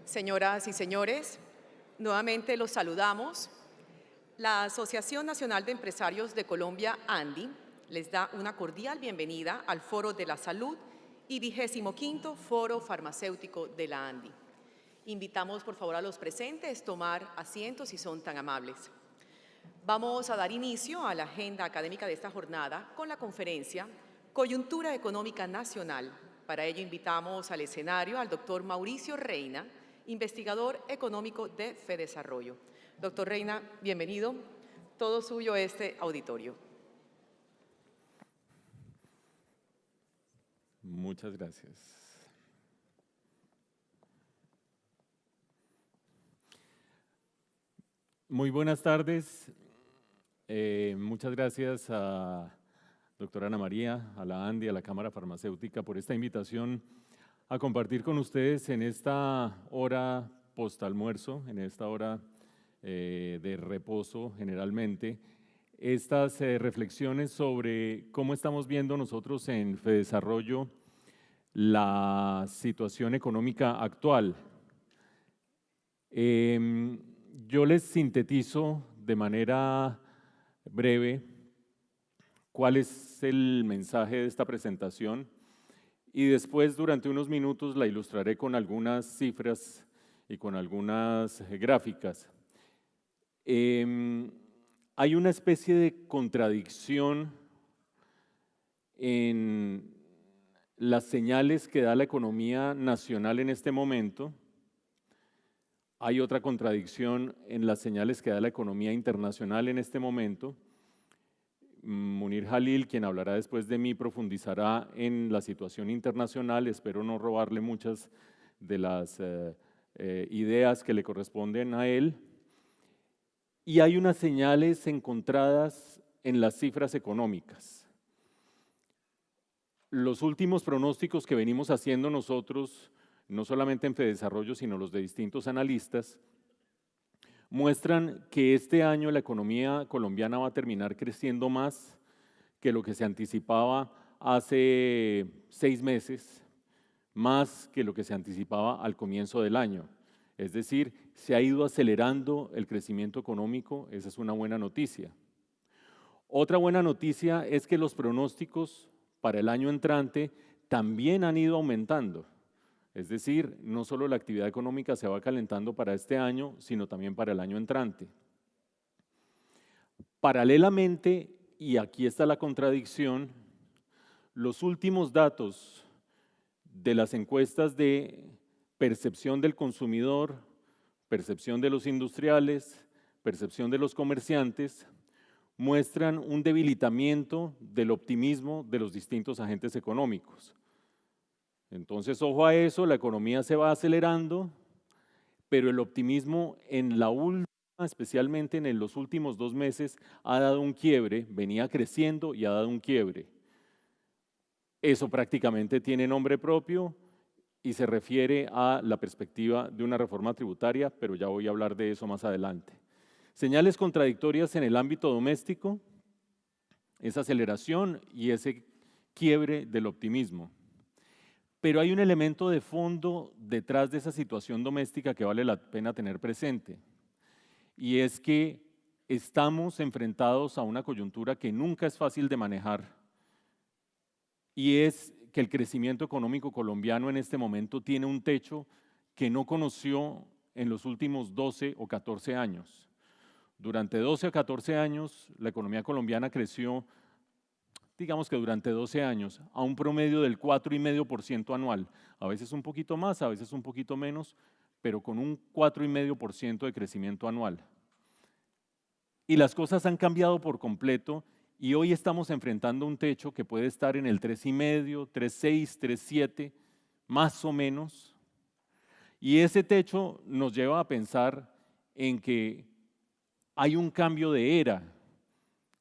Señoras y señores, nuevamente los saludamos. La Asociación Nacional de Empresarios de Colombia, ANDI, les da una cordial bienvenida al Foro de la Salud y 25º Foro Farmacéutico de la ANDI. Invitamos, por favor, a los presentes a tomar asientos si son tan amables. Vamos a dar inicio a la agenda académica de esta jornada con la conferencia Coyuntura Económica Nacional. Para ello invitamos al escenario al doctor Mauricio Reina, investigador económico de FEDesarrollo. Doctor Reina, bienvenido. Todo suyo este auditorio. Muchas gracias. Muy buenas tardes. Muchas gracias a doctora Ana María, a la ANDI, a la Cámara Farmacéutica por esta invitación a compartir con ustedes en esta hora post-almuerzo, en esta hora de reposo generalmente, estas reflexiones sobre cómo estamos viendo nosotros en FEDesarrollo la situación económica actual. Yo les sintetizo de manera breve cuál es el mensaje de esta presentación y después durante unos minutos la ilustraré con algunas cifras y con algunas gráficas. Hay una especie de contradicción en las señales que da la economía nacional en este momento. Hay otra contradicción en las señales que da la economía internacional en este momento. Munir Jalil, quien hablará después de mí, profundizará en la situación internacional. Espero no robarle muchas de las ideas que le corresponden a él. Y hay unas señales encontradas en las cifras económicas. Los últimos pronósticos que venimos haciendo nosotros, no solamente en FEDesarrollo, sino los de distintos analistas, muestran que este año la economía colombiana va a terminar creciendo más que lo que se anticipaba hace 6 meses, más que lo que se anticipaba al comienzo del año. Es decir, se ha ido acelerando el crecimiento económico, esa es una buena noticia. Otra buena noticia es que los pronósticos para el año entrante también han ido aumentando. Es decir, no solo la actividad económica se va calentando para este año, sino también para el año entrante. Paralelamente, y aquí está la contradicción, los últimos datos de las encuestas de percepción del consumidor, percepción de los industriales, percepción de los comerciantes, muestran un debilitamiento del optimismo de los distintos agentes económicos. Entonces, ojo a eso, la economía se va acelerando, pero el optimismo en la última, especialmente en los últimos 2 meses, ha dado un quiebre, venía creciendo y ha dado un quiebre. Eso prácticamente tiene nombre propio y se refiere a la perspectiva de una reforma tributaria, pero ya voy a hablar de eso más adelante. Señales contradictorias en el ámbito doméstico, esa aceleración y ese quiebre del optimismo. Pero hay un elemento de fondo detrás de esa situación doméstica que vale la pena tener presente, y es que estamos enfrentados a una coyuntura que nunca es fácil de manejar, y es que el crecimiento económico colombiano en este momento tiene un techo que no conoció en los últimos 12 o 14 años. Durante 12 o 14 años la economía colombiana creció, digamos que durante 12 años, a un promedio del 4,5% anual, a veces un poquito más, a veces un poquito menos, pero con un 4,5% de crecimiento anual. Y las cosas han cambiado por completo y hoy estamos enfrentando un techo que puede estar en el 3,5, 3,6, 3,7, más o menos. Y ese techo nos lleva a pensar en que hay un cambio de era.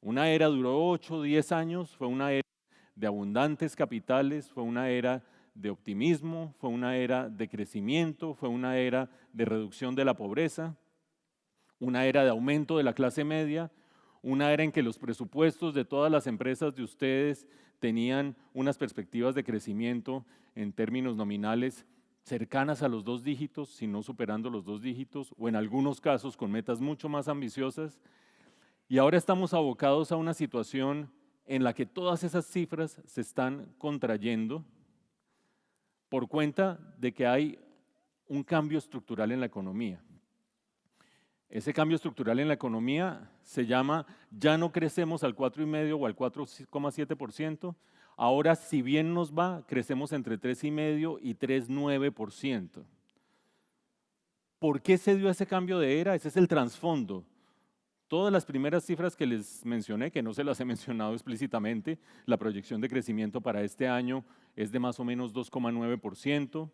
Una era duró 8 o 10 años, fue una era de abundantes capitales, fue una era de optimismo, fue una era de crecimiento, fue una era de reducción de la pobreza, una era de aumento de la clase media, una era en que los presupuestos de todas las empresas de ustedes tenían unas perspectivas de crecimiento en términos nominales cercanas a los 2 dígitos, si no superando los 2 dígitos, o en algunos casos con metas mucho más ambiciosas. Y ahora estamos abocados a una situación en la que todas esas cifras se están contrayendo por cuenta de que hay un cambio estructural en la economía. Ese cambio estructural en la economía se llama, ya no crecemos al 4,5% o al 4,7%, ahora si bien nos va, crecemos entre 3,5% y 3,9%. ¿Por qué se dio ese cambio de era? Ese es el trasfondo. Todas las primeras cifras que les mencioné, que no se las he mencionado explícitamente, la proyección de crecimiento para este año es de más o menos 2,9%,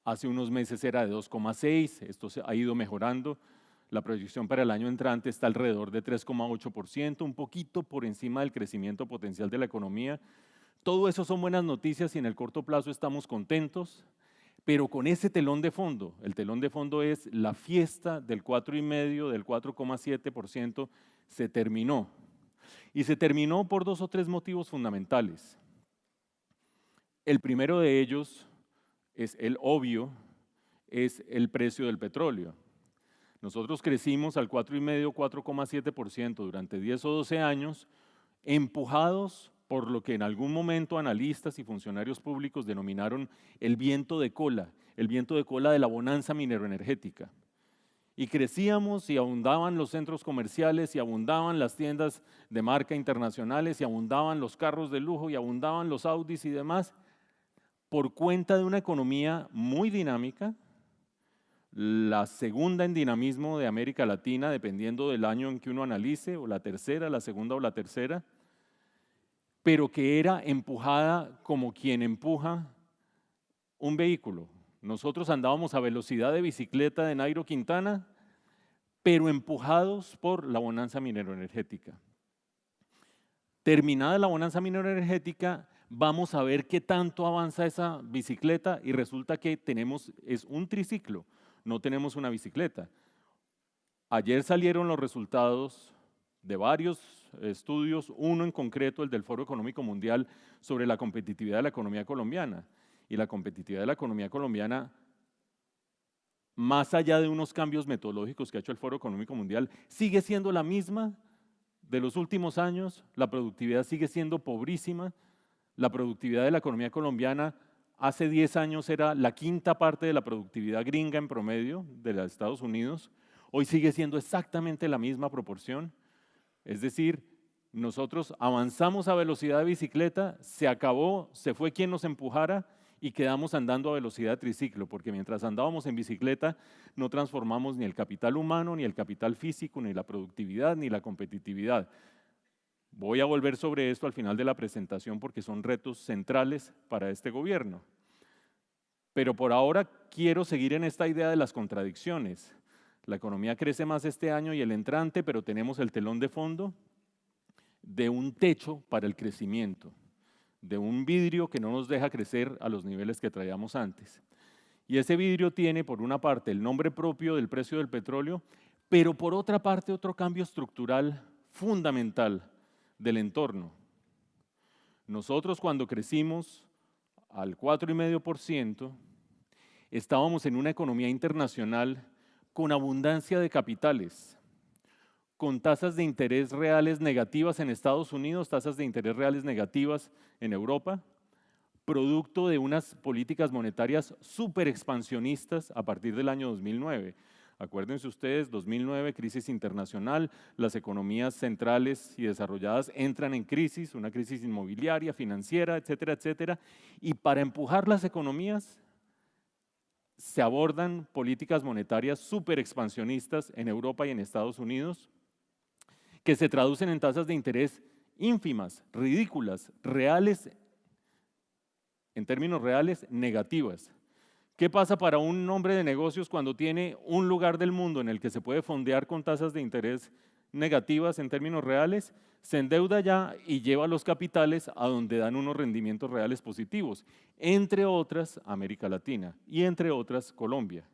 hace unos meses era de 2,6%, esto se ha ido mejorando. La proyección para el año entrante está alrededor de 3,8%, un poquito por encima del crecimiento potencial de la economía. Todo eso son buenas noticias y en el corto plazo estamos contentos, pero con ese telón de fondo, el telón de fondo es la fiesta del 4,5%, del 4,7%, se terminó. Y se terminó por 2 o 3 motivos fundamentales. El primero de ellos es el obvio, es el precio del petróleo. Nosotros crecimos al 4,5%, 4,7% durante 10 o 12 años, empujados por lo que en algún momento analistas y funcionarios públicos denominaron el viento de cola de la bonanza mineroenergética. Y crecíamos y abundaban los centros comerciales y abundaban las tiendas de marca internacionales y abundaban los carros de lujo y abundaban los Audis y demás, por cuenta de una economía muy dinámica, la segunda en dinamismo de América Latina, dependiendo del año en que uno analice, o la tercera, la segunda o la tercera, pero que era empujada como quien empuja un vehículo. Nosotros andábamos a velocidad de bicicleta de Nairo Quintana, pero empujados por la bonanza mineroenergética. Terminada la bonanza mineroenergética, vamos a ver qué tanto avanza esa bicicleta y resulta que es un triciclo, no tenemos una bicicleta. Ayer salieron los resultados de varios estudios, uno en concreto, el del Foro Económico Mundial, sobre la competitividad de la economía colombiana. Y la competitividad de la economía colombiana, más allá de unos cambios metodológicos que ha hecho el Foro Económico Mundial, sigue siendo la misma de los últimos años, la productividad sigue siendo pobrísima, la productividad de la economía colombiana hace 10 años era la quinta parte de la productividad gringa en promedio de los Estados Unidos, hoy sigue siendo exactamente la misma proporción, es decir, nosotros avanzamos a velocidad de bicicleta, se acabó, se fue quien nos empujara y quedamos andando a velocidad de triciclo, porque mientras andábamos en bicicleta no transformamos ni el capital humano, ni el capital físico, ni la productividad, ni la competitividad. Voy a volver sobre esto al final de la presentación porque son retos centrales para este gobierno. Pero por ahora quiero seguir en esta idea de las contradicciones. La economía crece más este año y el entrante, pero tenemos el telón de fondo de un techo para el crecimiento, de un vidrio que no nos deja crecer a los niveles que traíamos antes. Y ese vidrio tiene, por una parte, el nombre propio del precio del petróleo, pero por otra parte, otro cambio estructural fundamental del entorno. Nosotros cuando crecimos al 4,5%, estábamos en una economía internacional con abundancia de capitales, con tasas de interés reales negativas en Estados Unidos, tasas de interés reales negativas en Europa, producto de unas políticas monetarias súper expansionistas a partir del año 2009. Acuérdense ustedes, 2009, crisis internacional, las economías centrales y desarrolladas entran en crisis, una crisis inmobiliaria, financiera, etcétera, etcétera, y para empujar las economías se abordan políticas monetarias súper expansionistas en Europa y en Estados Unidos, que se traducen en tasas de interés ínfimas, ridículas, reales, en términos reales, negativas. ¿Qué pasa para un hombre de negocios cuando tiene un lugar del mundo en el que se puede fondear con tasas de interés negativas en términos reales? Se endeuda ya y lleva los capitales a donde dan unos rendimientos reales positivos, entre otras América Latina y entre otras Colombia.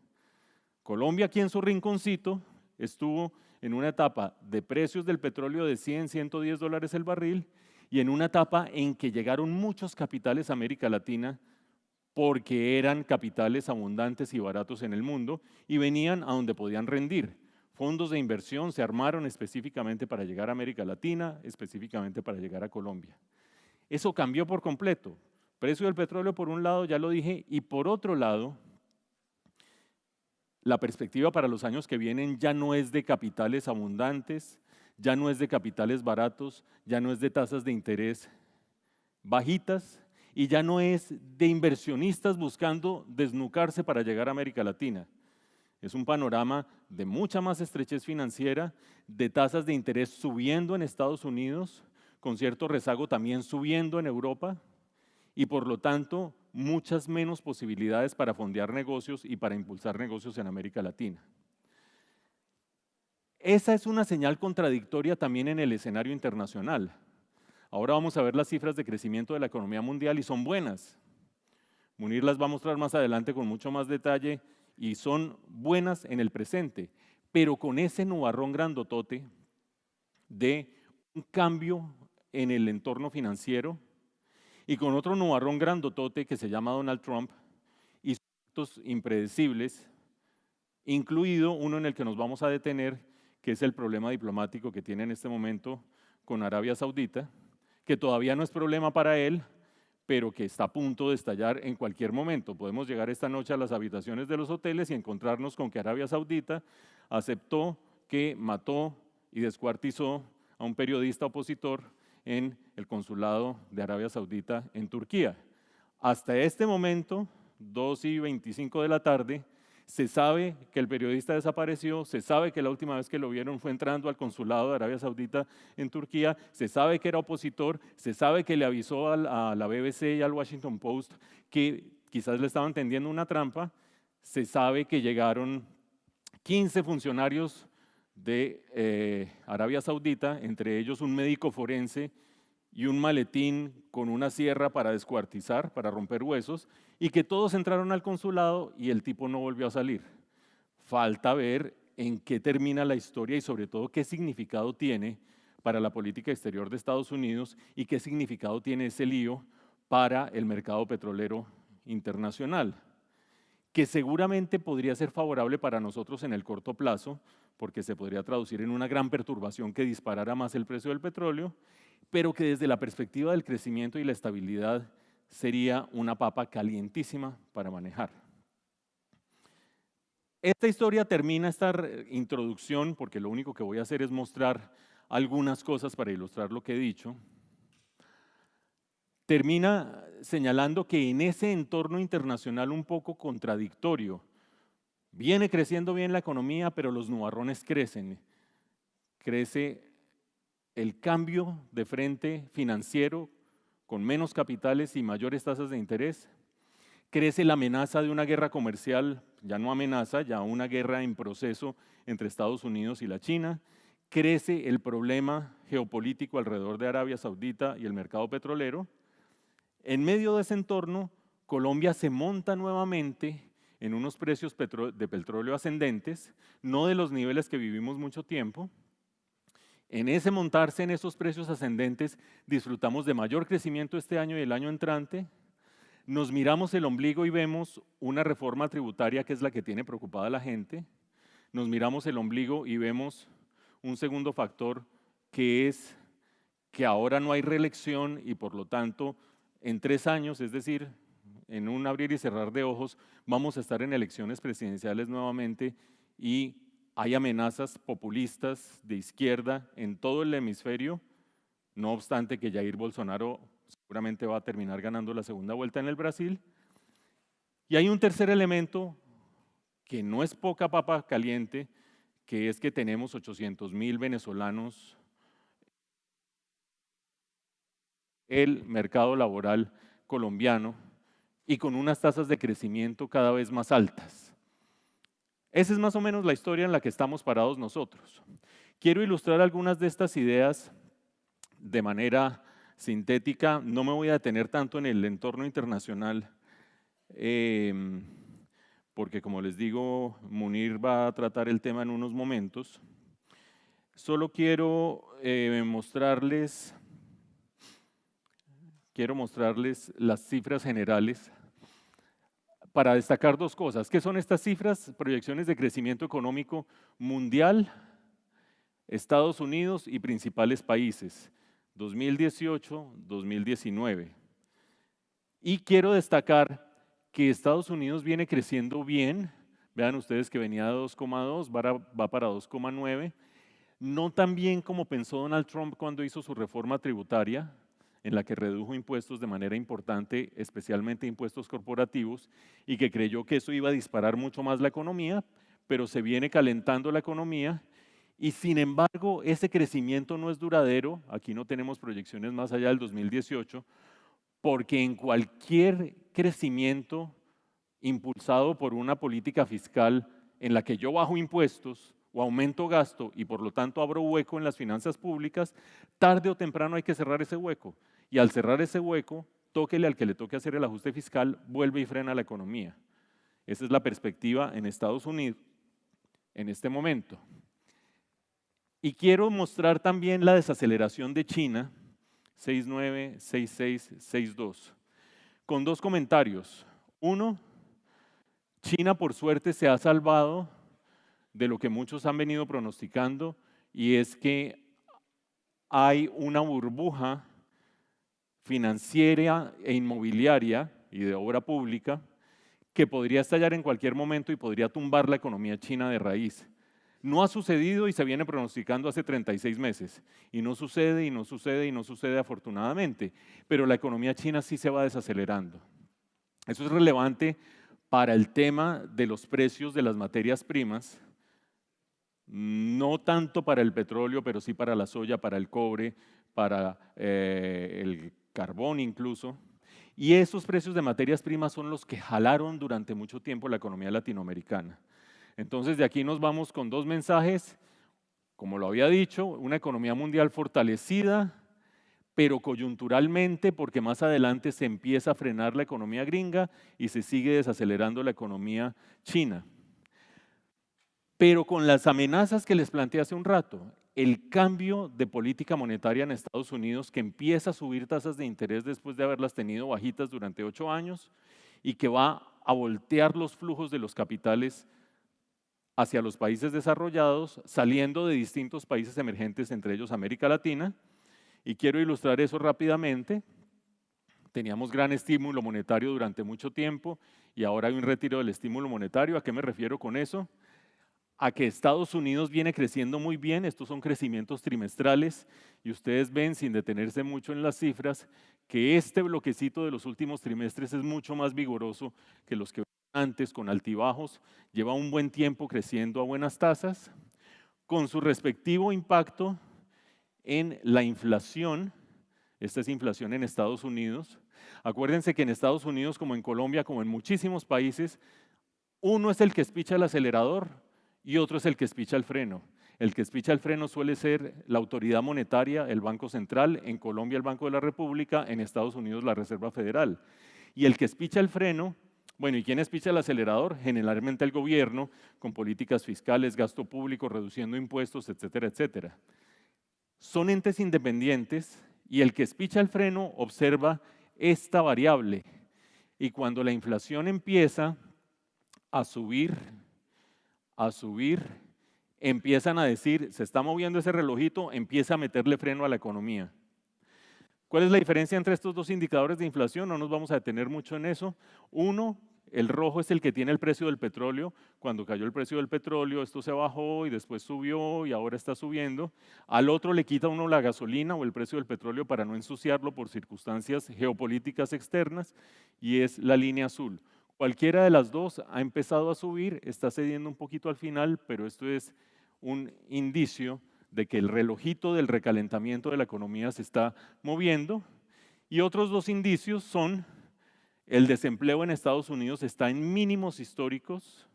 Colombia aquí en su rinconcito estuvo en una etapa de precios del petróleo de 100, 110 dólares el barril y en una etapa en que llegaron muchos capitales a América Latina porque eran capitales abundantes y baratos en el mundo y venían a donde podían rendir. Fondos de inversión se armaron específicamente para llegar a América Latina, específicamente para llegar a Colombia. Eso cambió por completo. Precio del petróleo por un lado, ya lo dije, y por otro lado, la perspectiva para los años que vienen ya no es de capitales abundantes, ya no es de capitales baratos, ya no es de tasas de interés bajitas y ya no es de inversionistas buscando desnucarse para llegar a América Latina. Es un panorama de mucha más estrechez financiera, de tasas de interés subiendo en Estados Unidos, con cierto rezago también subiendo en Europa, y por lo tanto muchas menos posibilidades para fondear negocios y para impulsar negocios en América Latina. Esa es una señal contradictoria también en el escenario internacional. Ahora vamos a ver las cifras de crecimiento de la economía mundial y son buenas. Munir las va a mostrar más adelante con mucho más detalle y son buenas en el presente, pero con ese nubarrón grandotote de un cambio en el entorno financiero y con otro nubarrón grandotote que se llama Donald Trump y sus impredecibles, incluido uno en el que nos vamos a detener, que es el problema diplomático que tiene en este momento con Arabia Saudita, que todavía no es problema para él, pero que está a punto de estallar en cualquier momento. Podemos llegar esta noche a las habitaciones de los hoteles y encontrarnos con que Arabia Saudita aceptó que mató y descuartizó a un periodista opositor en el consulado de Arabia Saudita en Turquía. Hasta este momento, 2:25 de la tarde, se sabe que el periodista desapareció, se sabe que la última vez que lo vieron fue entrando al consulado de Arabia Saudita en Turquía, se sabe que era opositor, se sabe que le avisó a la BBC y al Washington Post que quizás le estaban tendiendo una trampa, se sabe que llegaron 15 funcionarios de Arabia Saudita, entre ellos un médico forense y un maletín con una sierra para descuartizar, para romper huesos, y que todos entraron al consulado y el tipo no volvió a salir. Falta ver en qué termina la historia y sobre todo qué significado tiene para la política exterior de Estados Unidos y qué significado tiene ese lío para el mercado petrolero internacional, que seguramente podría ser favorable para nosotros en el corto plazo, porque se podría traducir en una gran perturbación que disparara más el precio del petróleo, pero que desde la perspectiva del crecimiento y la estabilidad sería una papa calientísima para manejar. Esta historia termina esta introducción, porque lo único que voy a hacer es mostrar algunas cosas para ilustrar lo que he dicho. Termina señalando que en ese entorno internacional un poco contradictorio, viene creciendo bien la economía, pero los nubarrones crecen. Crece el cambio de frente financiero con menos capitales y mayores tasas de interés. Crece la amenaza de una guerra comercial, ya no amenaza, ya una guerra en proceso entre Estados Unidos y la China. Crece el problema geopolítico alrededor de Arabia Saudita y el mercado petrolero. En medio de ese entorno, Colombia se monta nuevamente en unos precios de petróleo ascendentes, no de los niveles que vivimos mucho tiempo. En ese montarse en esos precios ascendentes, disfrutamos de mayor crecimiento este año y el año entrante. Nos miramos el ombligo y vemos una reforma tributaria que es la que tiene preocupada a la gente. Nos miramos el ombligo y vemos un segundo factor que es que ahora no hay reelección y por lo tanto en 3 años, es decir, en un abrir y cerrar de ojos, vamos a estar en elecciones presidenciales nuevamente y hay amenazas populistas de izquierda en todo el hemisferio, no obstante que Jair Bolsonaro seguramente va a terminar ganando la segunda vuelta en el Brasil. Y hay un tercer elemento que no es poca papa caliente, que es que tenemos 800,000 venezolanos en el mercado laboral colombiano y con unas tasas de crecimiento cada vez más altas. Esa es más o menos la historia en la que estamos parados nosotros. Quiero ilustrar algunas de estas ideas de manera sintética. No me voy a detener tanto en el entorno internacional, porque como les digo, Munir va a tratar el tema en unos momentos. Solo quiero mostrarles las cifras generales para destacar dos cosas. ¿Qué son estas cifras? Proyecciones de crecimiento económico mundial, Estados Unidos y principales países, 2018-2019. Y quiero destacar que Estados Unidos viene creciendo bien. Vean ustedes que venía de 2,2, va para 2,9. No tan bien como pensó Donald Trump cuando hizo su reforma tributaria, en la que redujo impuestos de manera importante, especialmente impuestos corporativos, y que creyó que eso iba a disparar mucho más la economía, pero se viene calentando la economía y sin embargo ese crecimiento no es duradero. Aquí no tenemos proyecciones más allá del 2018, porque en cualquier crecimiento impulsado por una política fiscal en la que yo bajo impuestos o aumento gasto y por lo tanto abro hueco en las finanzas públicas, tarde o temprano hay que cerrar ese hueco. Y al cerrar ese hueco, tóquele al que le toque hacer el ajuste fiscal, vuelve y frena la economía. Esa es la perspectiva en Estados Unidos en este momento. Y quiero mostrar también la desaceleración de China, 6,9, 6,6, 6,2, con dos comentarios. Uno, China por suerte se ha salvado de lo que muchos han venido pronosticando, y es que hay una burbuja financiera e inmobiliaria y de obra pública que podría estallar en cualquier momento y podría tumbar la economía china de raíz. No ha sucedido y se viene pronosticando hace 36 meses. Y no sucede, y no sucede, y no sucede afortunadamente. Pero la economía china sí se va desacelerando. Eso es relevante para el tema de los precios de las materias primas, no tanto para el petróleo, pero sí para la soya, para el cobre, para el carbón incluso. Y esos precios de materias primas son los que jalaron durante mucho tiempo la economía latinoamericana. Entonces, de aquí nos vamos con dos mensajes. Como lo había dicho, una economía mundial fortalecida, pero coyunturalmente, porque más adelante se empieza a frenar la economía gringa y se sigue desacelerando la economía china. Pero con las amenazas que les planteé hace un rato, el cambio de política monetaria en Estados Unidos, que empieza a subir tasas de interés después de haberlas tenido bajitas durante 8 años y que va a voltear los flujos de los capitales hacia los países desarrollados, saliendo de distintos países emergentes, entre ellos América Latina. Y quiero ilustrar eso rápidamente. Teníamos gran estímulo monetario durante mucho tiempo y ahora hay un retiro del estímulo monetario. ¿A qué me refiero con eso? A que Estados Unidos viene creciendo muy bien. Estos son crecimientos trimestrales y ustedes ven, sin detenerse mucho en las cifras, que este bloquecito de los últimos trimestres es mucho más vigoroso que los que antes, con altibajos. Lleva un buen tiempo creciendo a buenas tasas, con su respectivo impacto en la inflación. Esta es inflación en Estados Unidos. Acuérdense que en Estados Unidos, como en Colombia, como en muchísimos países, uno es el que espicha el acelerador y otro es el que espicha el freno. El que espicha el freno suele ser la autoridad monetaria, el Banco Central, en Colombia el Banco de la República, en Estados Unidos la Reserva Federal. Y el que espicha el freno, bueno, ¿y quién espicha el acelerador? Generalmente el gobierno, con políticas fiscales, gasto público, reduciendo impuestos, etcétera, etcétera. Son entes independientes y el que espicha el freno observa esta variable. Y cuando la inflación empieza a subir, empiezan a decir, se está moviendo ese relojito, empieza a meterle freno a la economía. ¿Cuál es la diferencia entre estos dos indicadores de inflación? No nos vamos a detener mucho en eso. Uno, el rojo es el que tiene el precio del petróleo. Cuando cayó el precio del petróleo, esto se bajó y después subió y ahora está subiendo. Al otro le quita uno la gasolina o el precio del petróleo para no ensuciarlo por circunstancias geopolíticas externas, y es la línea azul. Cualquiera de las dos ha empezado a subir, está cediendo un poquito al final, pero esto es un indicio de que el relojito del recalentamiento de la economía se está moviendo. Y otros dos indicios son: el desempleo en Estados Unidos está en mínimos históricos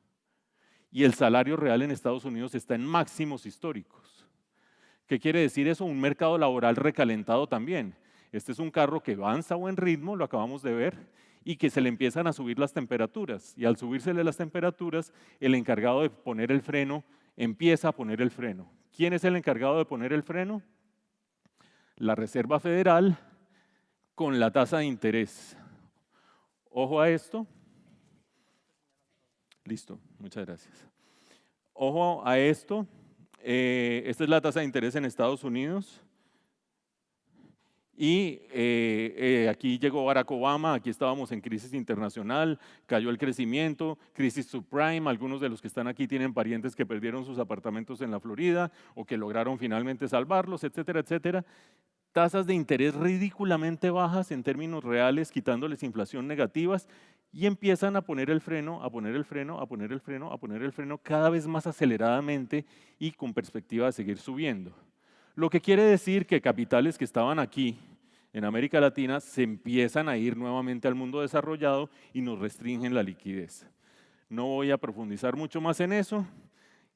y el salario real en Estados Unidos está en máximos históricos. ¿Qué quiere decir eso? Un mercado laboral recalentado también. Este es un carro que avanza a buen ritmo, lo acabamos de ver, y que se le empiezan a subir las temperaturas. Y al subírsele las temperaturas, el encargado de poner el freno empieza a poner el freno. ¿Quién es el encargado de poner el freno? La Reserva Federal, con la tasa de interés. Ojo a esto. Listo, muchas gracias. Ojo a esto, esta es la tasa de interés en Estados Unidos. Y aquí llegó Barack Obama, aquí estábamos en crisis internacional, cayó el crecimiento, crisis subprime, algunos de los que están aquí tienen parientes que perdieron sus apartamentos en la Florida o que lograron finalmente salvarlos, etcétera, etcétera. Tasas de interés ridículamente bajas en términos reales, quitándoles inflación negativas, y empiezan a poner el freno, a poner el freno, a poner el freno, a poner el freno cada vez más aceleradamente y con perspectiva de seguir subiendo. Lo que quiere decir que capitales que estaban aquí en América Latina se empiezan a ir nuevamente al mundo desarrollado y nos restringen la liquidez. No voy a profundizar mucho más en eso.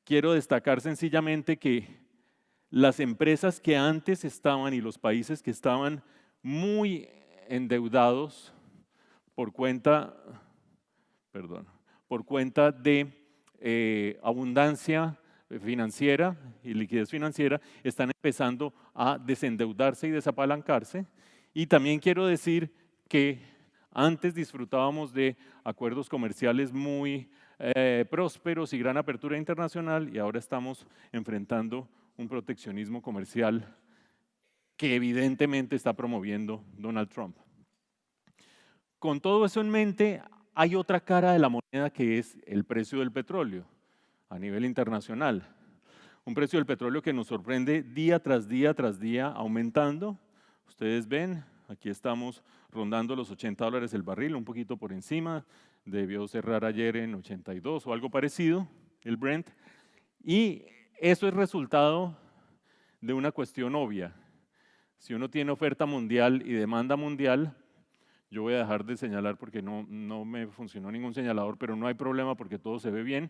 Quiero destacar sencillamente que las empresas que antes estaban y los países que estaban muy endeudados por cuenta de abundancia financiera y liquidez financiera, están empezando a desendeudarse y desapalancarse. Y también quiero decir que antes disfrutábamos de acuerdos comerciales muy prósperos y gran apertura internacional, y ahora estamos enfrentando un proteccionismo comercial que evidentemente está promoviendo Donald Trump. Con todo eso en mente, hay otra cara de la moneda que es el precio del petróleo a nivel internacional. Un precio del petróleo que nos sorprende día tras día tras día aumentando. Ustedes ven, aquí estamos rondando los $80 el barril, un poquito por encima. Debió cerrar ayer en 82 o algo parecido, el Brent. Y eso es resultado de una cuestión obvia. Si uno tiene oferta mundial y demanda mundial, yo voy a dejar de señalar porque no me funcionó ningún señalador, pero no hay problema porque todo se ve bien.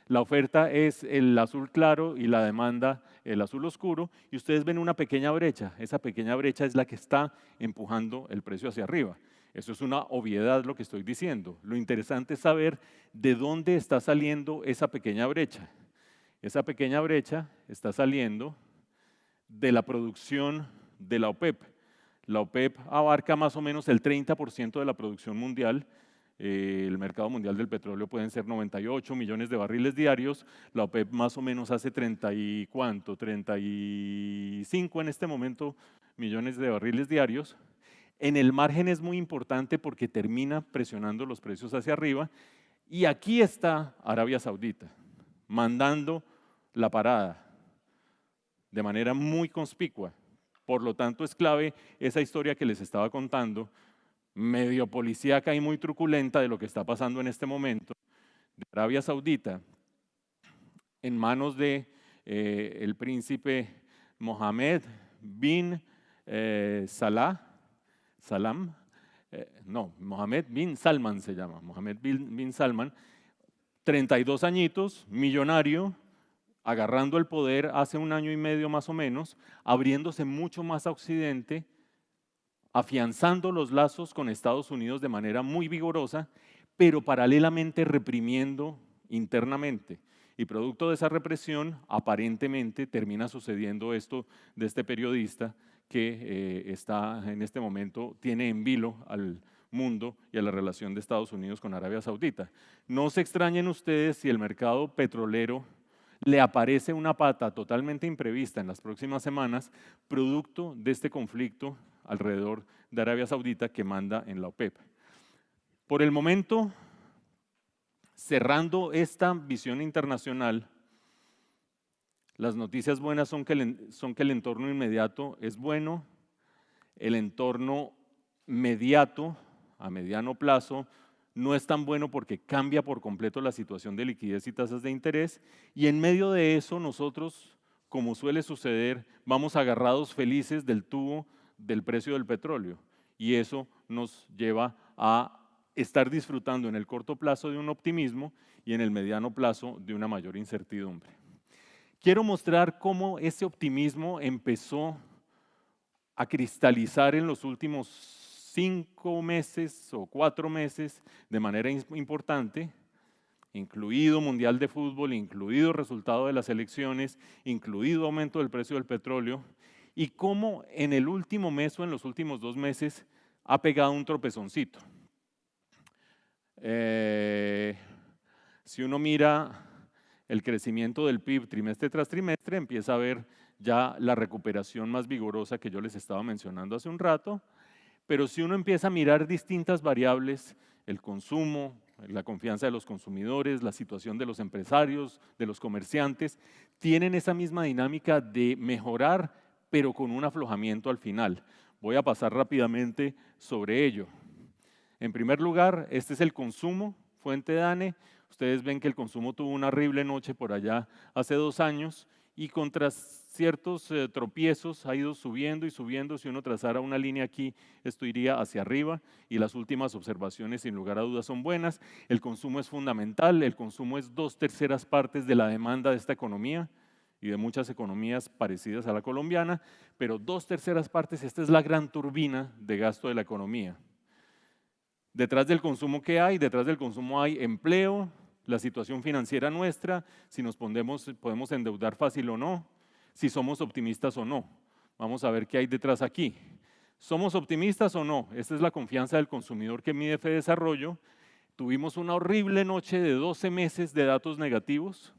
La oferta es el azul claro y la demanda el azul oscuro, y ustedes ven una pequeña brecha. Esa pequeña brecha es la que está empujando el precio hacia arriba. Eso es una obviedad lo que estoy diciendo. Lo interesante es saber de dónde está saliendo esa pequeña brecha. Esa pequeña brecha está saliendo de la producción de la OPEP. La OPEP abarca más o menos el 30% de la producción mundial. El mercado mundial del petróleo pueden ser 98 millones de barriles diarios. La OPEP más o menos hace 35 en este momento millones de barriles diarios. En el margen es muy importante porque termina presionando los precios hacia arriba. Y aquí está Arabia Saudita, mandando la parada de manera muy conspicua. Por lo tanto, es clave esa historia que les estaba contando, medio policíaca y muy truculenta de lo que está pasando en este momento, de Arabia Saudita, en manos de el príncipe Mohammed bin Mohammed bin Salman se llama, Mohammed bin Salman, 32 añitos, millonario, agarrando el poder hace 1 año y medio más o menos, abriéndose mucho más a Occidente, afianzando los lazos con Estados Unidos de manera muy vigorosa, pero paralelamente reprimiendo internamente. Y producto de esa represión, aparentemente termina sucediendo esto de este periodista que está en este momento, tiene en vilo al mundo y a la relación de Estados Unidos con Arabia Saudita. No se extrañen ustedes si el mercado petrolero le aparece una pata totalmente imprevista en las próximas semanas, producto de este conflicto alrededor de Arabia Saudita que manda en la OPEP. Por el momento, cerrando esta visión internacional, las noticias buenas son que el entorno inmediato es bueno, el entorno mediato, a mediano plazo, no es tan bueno porque cambia por completo la situación de liquidez y tasas de interés, y en medio de eso nosotros, como suele suceder, vamos agarrados felices del tubo del precio del petróleo, y eso nos lleva a estar disfrutando en el corto plazo de un optimismo y en el mediano plazo de una mayor incertidumbre. Quiero mostrar cómo ese optimismo empezó a cristalizar en los últimos 5 meses o 4 meses de manera importante, incluido Mundial de Fútbol, incluido resultado de las elecciones, incluido aumento del precio del petróleo, y cómo en el último mes o en los últimos 2 meses ha pegado un tropezoncito. Si uno mira el crecimiento del PIB trimestre tras trimestre, empieza a ver ya la recuperación más vigorosa que yo les estaba mencionando hace un rato, pero si uno empieza a mirar distintas variables, el consumo, la confianza de los consumidores, la situación de los empresarios, de los comerciantes, tienen esa misma dinámica de mejorar, pero con un aflojamiento al final. Voy a pasar rápidamente sobre ello. En primer lugar, este es el consumo, fuente DANE. Ustedes ven que el consumo tuvo una horrible noche por allá hace 2 años y contra ciertos tropiezos ha ido subiendo y subiendo. Si uno trazara una línea aquí, esto iría hacia arriba y las últimas observaciones sin lugar a dudas son buenas. El consumo es fundamental, el consumo es 2/3 partes de la demanda de esta economía y de muchas economías parecidas a la colombiana, pero 2/3 partes, esta es la gran turbina de gasto de la economía. Detrás del consumo, ¿qué hay? Detrás del consumo hay empleo, la situación financiera nuestra, si nos podemos endeudar fácil o no, si somos optimistas o no. Vamos a ver qué hay detrás aquí. ¿Somos optimistas o no? Esta es la confianza del consumidor que mide Fedesarrollo. Tuvimos una horrible noche de 12 meses de datos negativos.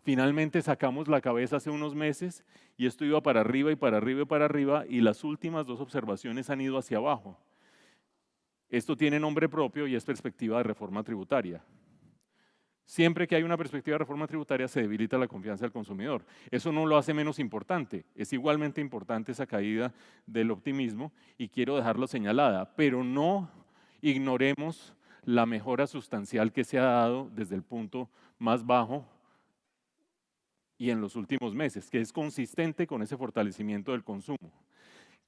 Finalmente sacamos la cabeza hace unos meses y esto iba para arriba y para arriba y para arriba y las últimas 2 observaciones han ido hacia abajo. Esto tiene nombre propio y es perspectiva de reforma tributaria. Siempre que hay una perspectiva de reforma tributaria se debilita la confianza del consumidor. Eso no lo hace menos importante, es igualmente importante esa caída del optimismo y quiero dejarlo señalada, pero no ignoremos la mejora sustancial que se ha dado desde el punto más bajo y en los últimos meses, que es consistente con ese fortalecimiento del consumo.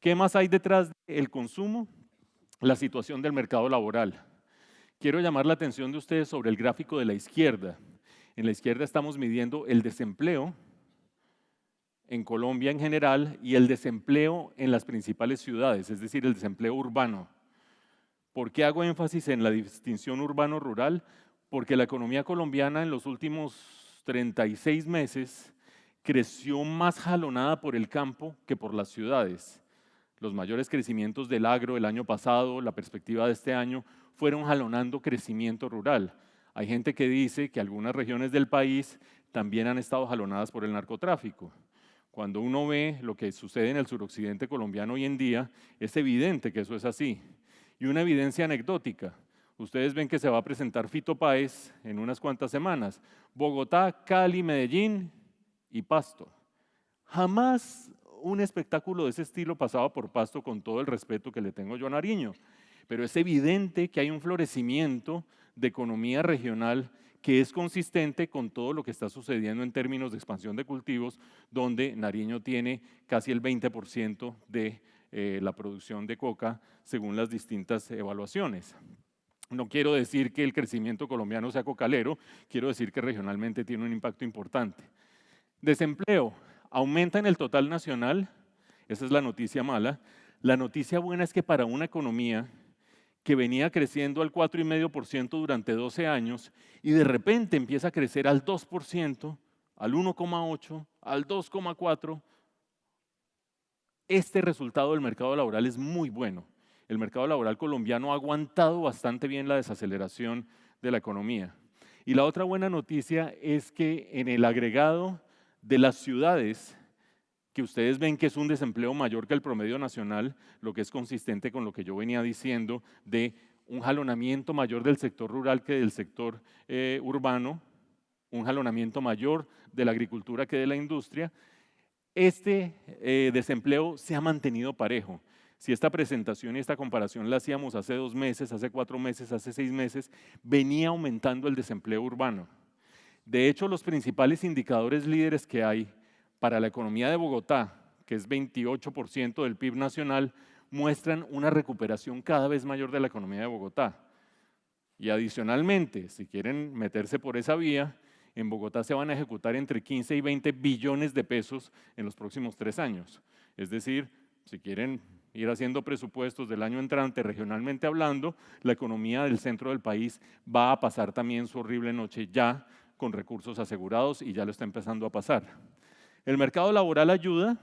¿Qué más hay detrás del consumo? La situación del mercado laboral. Quiero llamar la atención de ustedes sobre el gráfico de la izquierda. En la izquierda estamos midiendo el desempleo en Colombia en general y el desempleo en las principales ciudades, es decir, el desempleo urbano. ¿Por qué hago énfasis en la distinción urbano-rural? Porque la economía colombiana en los últimos 36 meses creció más jalonada por el campo que por las ciudades. Los mayores crecimientos del agro el año pasado, la perspectiva de este año, fueron jalonando crecimiento rural. Hay gente que dice que algunas regiones del país también han estado jalonadas por el narcotráfico. Cuando uno ve lo que sucede en el suroccidente colombiano hoy en día, es evidente que eso es así. Y una evidencia anecdótica. Ustedes ven que se va a presentar Fito Páez en unas cuantas semanas. Bogotá, Cali, Medellín y Pasto. Jamás un espectáculo de ese estilo pasaba por Pasto, con todo el respeto que le tengo yo a Nariño. Pero es evidente que hay un florecimiento de economía regional que es consistente con todo lo que está sucediendo en términos de expansión de cultivos, donde Nariño tiene casi el 20% de la producción de coca según las distintas evaluaciones. No quiero decir que el crecimiento colombiano sea cocalero, quiero decir que regionalmente tiene un impacto importante. Desempleo aumenta en el total nacional, esa es la noticia mala. La noticia buena es que para una economía que venía creciendo al 4,5% durante 12 años y de repente empieza a crecer al 2%, al 1,8%, al 2,4%, este resultado del mercado laboral es muy bueno. El mercado laboral colombiano ha aguantado bastante bien la desaceleración de la economía. Y la otra buena noticia es que en el agregado de las ciudades, que ustedes ven que es un desempleo mayor que el promedio nacional, lo que es consistente con lo que yo venía diciendo de un jalonamiento mayor del sector rural que del sector urbano, un jalonamiento mayor de la agricultura que de la industria, este desempleo se ha mantenido parejo. Si esta presentación y esta comparación la hacíamos hace 2 meses, hace 4 meses, hace 6 meses, venía aumentando el desempleo urbano. De hecho, los principales indicadores líderes que hay para la economía de Bogotá, que es 28% del PIB nacional, muestran una recuperación cada vez mayor de la economía de Bogotá. Y adicionalmente, si quieren meterse por esa vía, en Bogotá se van a ejecutar entre 15 y 20 billones de pesos en los próximos 3 años. Es decir, si quieren ir haciendo presupuestos del año entrante regionalmente hablando, la economía del centro del país va a pasar también su horrible noche ya con recursos asegurados y ya lo está empezando a pasar. El mercado laboral ayuda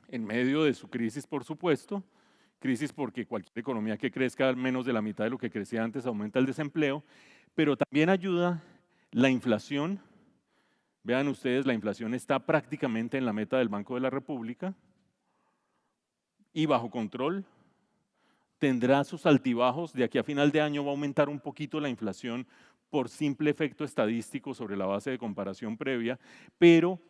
en medio de su crisis, por supuesto, crisis porque cualquier economía que crezca menos de la mitad de lo que crecía antes aumenta el desempleo, pero también ayuda La inflación, vean ustedes, la inflación está prácticamente en la meta del Banco de la República y bajo control. Tendrá sus altibajos, de aquí a final de año va a aumentar un poquito la inflación por simple efecto estadístico sobre la base de comparación previa, pero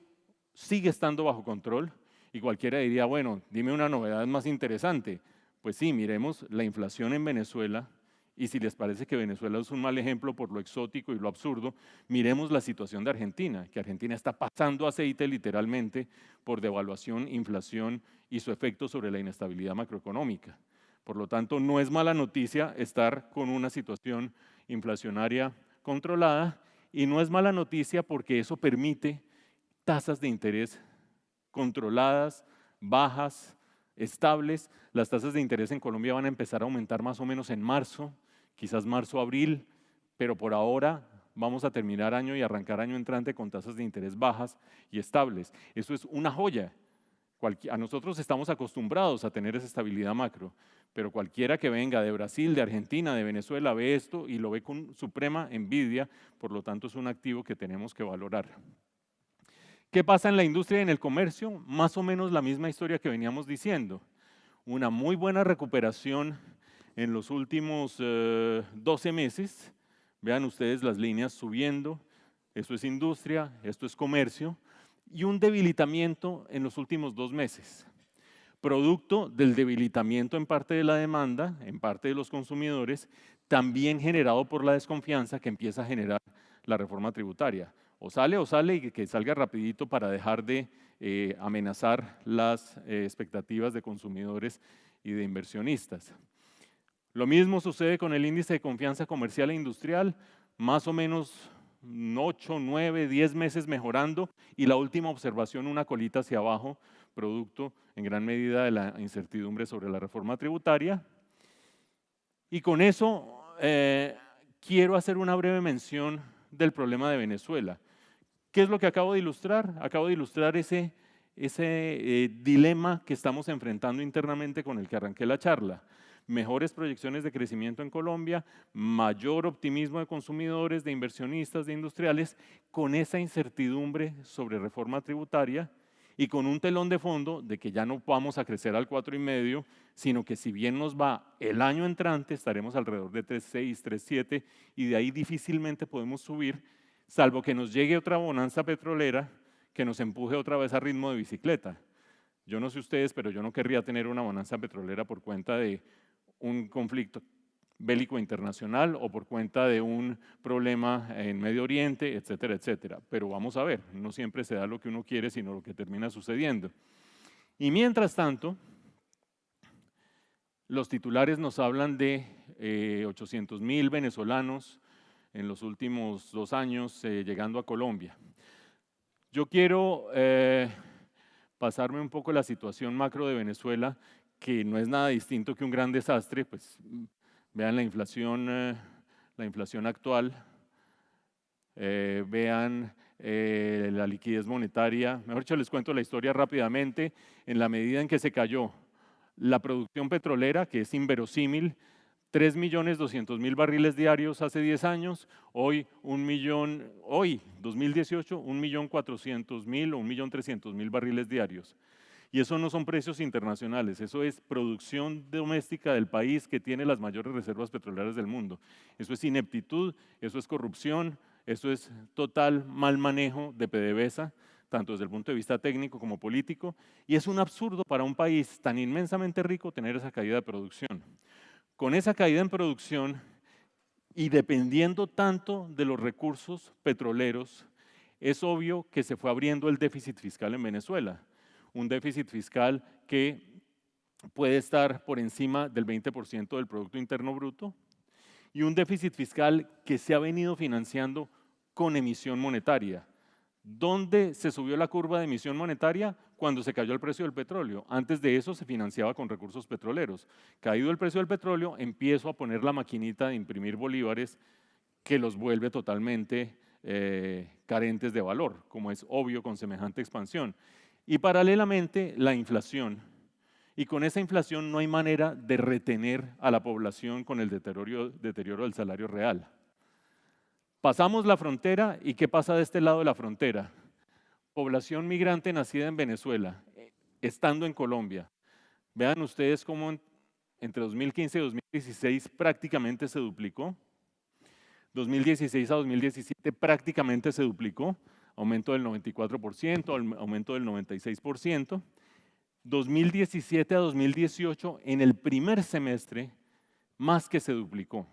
sigue estando bajo control y cualquiera diría, bueno, dime una novedad más interesante. Pues sí, miremos la inflación en Venezuela y si les parece que Venezuela es un mal ejemplo por lo exótico y lo absurdo, miremos la situación de Argentina, que Argentina está pasando aceite literalmente por devaluación, inflación y su efecto sobre la inestabilidad macroeconómica. Por lo tanto, no es mala noticia estar con una situación inflacionaria controlada y no es mala noticia porque eso permite tasas de interés controladas, bajas, estables. Las tasas de interés en Colombia van a empezar a aumentar más o menos en marzo, quizás marzo, abril, pero por ahora vamos a terminar año y arrancar año entrante con tasas de interés bajas y estables. Eso es una joya. A nosotros estamos acostumbrados a tener esa estabilidad macro, pero cualquiera que venga de Brasil, de Argentina, de Venezuela ve esto y lo ve con suprema envidia, por lo tanto es un activo que tenemos que valorar. ¿Qué pasa en la industria y en el comercio? Más o menos la misma historia que veníamos diciendo. Una muy buena recuperación en los últimos 12 meses. Vean ustedes las líneas subiendo. Eso es industria, esto es comercio. Y un debilitamiento en los últimos 2 meses. Producto del debilitamiento en parte de la demanda, en parte de los consumidores, también generado por la desconfianza que empieza a generar la reforma tributaria. O sale y que salga rapidito para dejar de amenazar las expectativas de consumidores y de inversionistas. Lo mismo sucede con el índice de confianza comercial e industrial, más o menos 8, 9, 10 meses mejorando y la última observación una colita hacia abajo, producto en gran medida de la incertidumbre sobre la reforma tributaria. Y con eso quiero hacer una breve mención del problema de Venezuela. ¿Qué es lo que acabo de ilustrar? Acabo de ilustrar ese dilema que estamos enfrentando internamente con el que arranqué la charla. Mejores proyecciones de crecimiento en Colombia, mayor optimismo de consumidores, de inversionistas, de industriales, con esa incertidumbre sobre reforma tributaria y con un telón de fondo de que ya no vamos a crecer al 4,5, sino que si bien nos va el año entrante, estaremos alrededor de 3,6, 3,7 y de ahí difícilmente podemos subir, salvo que nos llegue otra bonanza petrolera que nos empuje otra vez a ritmo de bicicleta. Yo no sé ustedes, pero yo no querría tener una bonanza petrolera por cuenta de un conflicto bélico internacional o por cuenta de un problema en Medio Oriente, etcétera, etcétera. Pero vamos a ver, no siempre se da lo que uno quiere, sino lo que termina sucediendo. Y mientras tanto, los titulares nos hablan de 800,000 venezolanos en los últimos 2 años llegando a Colombia. Yo quiero pasarme un poco la situación macro de Venezuela, que no es nada distinto que un gran desastre. Pues vean la inflación actual, vean la liquidez monetaria. Mejor dicho, les cuento la historia rápidamente. En la medida en que se cayó la producción petrolera, que es inverosímil, 3.200.000 barriles diarios hace 10 años, hoy 2018, 1.400.000 o 1.300.000 barriles diarios. Y eso no son precios internacionales, eso es producción doméstica del país que tiene las mayores reservas petroleras del mundo. Eso es ineptitud, eso es corrupción, eso es total mal manejo de PDVSA, tanto desde el punto de vista técnico como político, y es un absurdo para un país tan inmensamente rico tener esa caída de producción. Con esa caída en producción y dependiendo tanto de los recursos petroleros, es obvio que se fue abriendo el déficit fiscal en Venezuela. Un déficit fiscal que puede estar por encima del 20% del Producto Interno Bruto y un déficit fiscal que se ha venido financiando con emisión monetaria. ¿Dónde se subió la curva de emisión monetaria? Cuando se cayó el precio del petróleo. Antes de eso se financiaba con recursos petroleros. Caído el precio del petróleo, empiezo a poner la maquinita de imprimir bolívares que los vuelve totalmente carentes de valor, como es obvio con semejante expansión. Y paralelamente la inflación. Y con esa inflación no hay manera de retener a la población con el deterioro del salario real. Pasamos la frontera y ¿qué pasa de este lado de la frontera? Población migrante nacida en Venezuela, estando en Colombia. Vean ustedes cómo entre 2015 y 2016 prácticamente se duplicó. 2016 a 2017 prácticamente se duplicó, aumento del 94%, aumento del 96%. 2017 a 2018, en el primer semestre, más que se duplicó.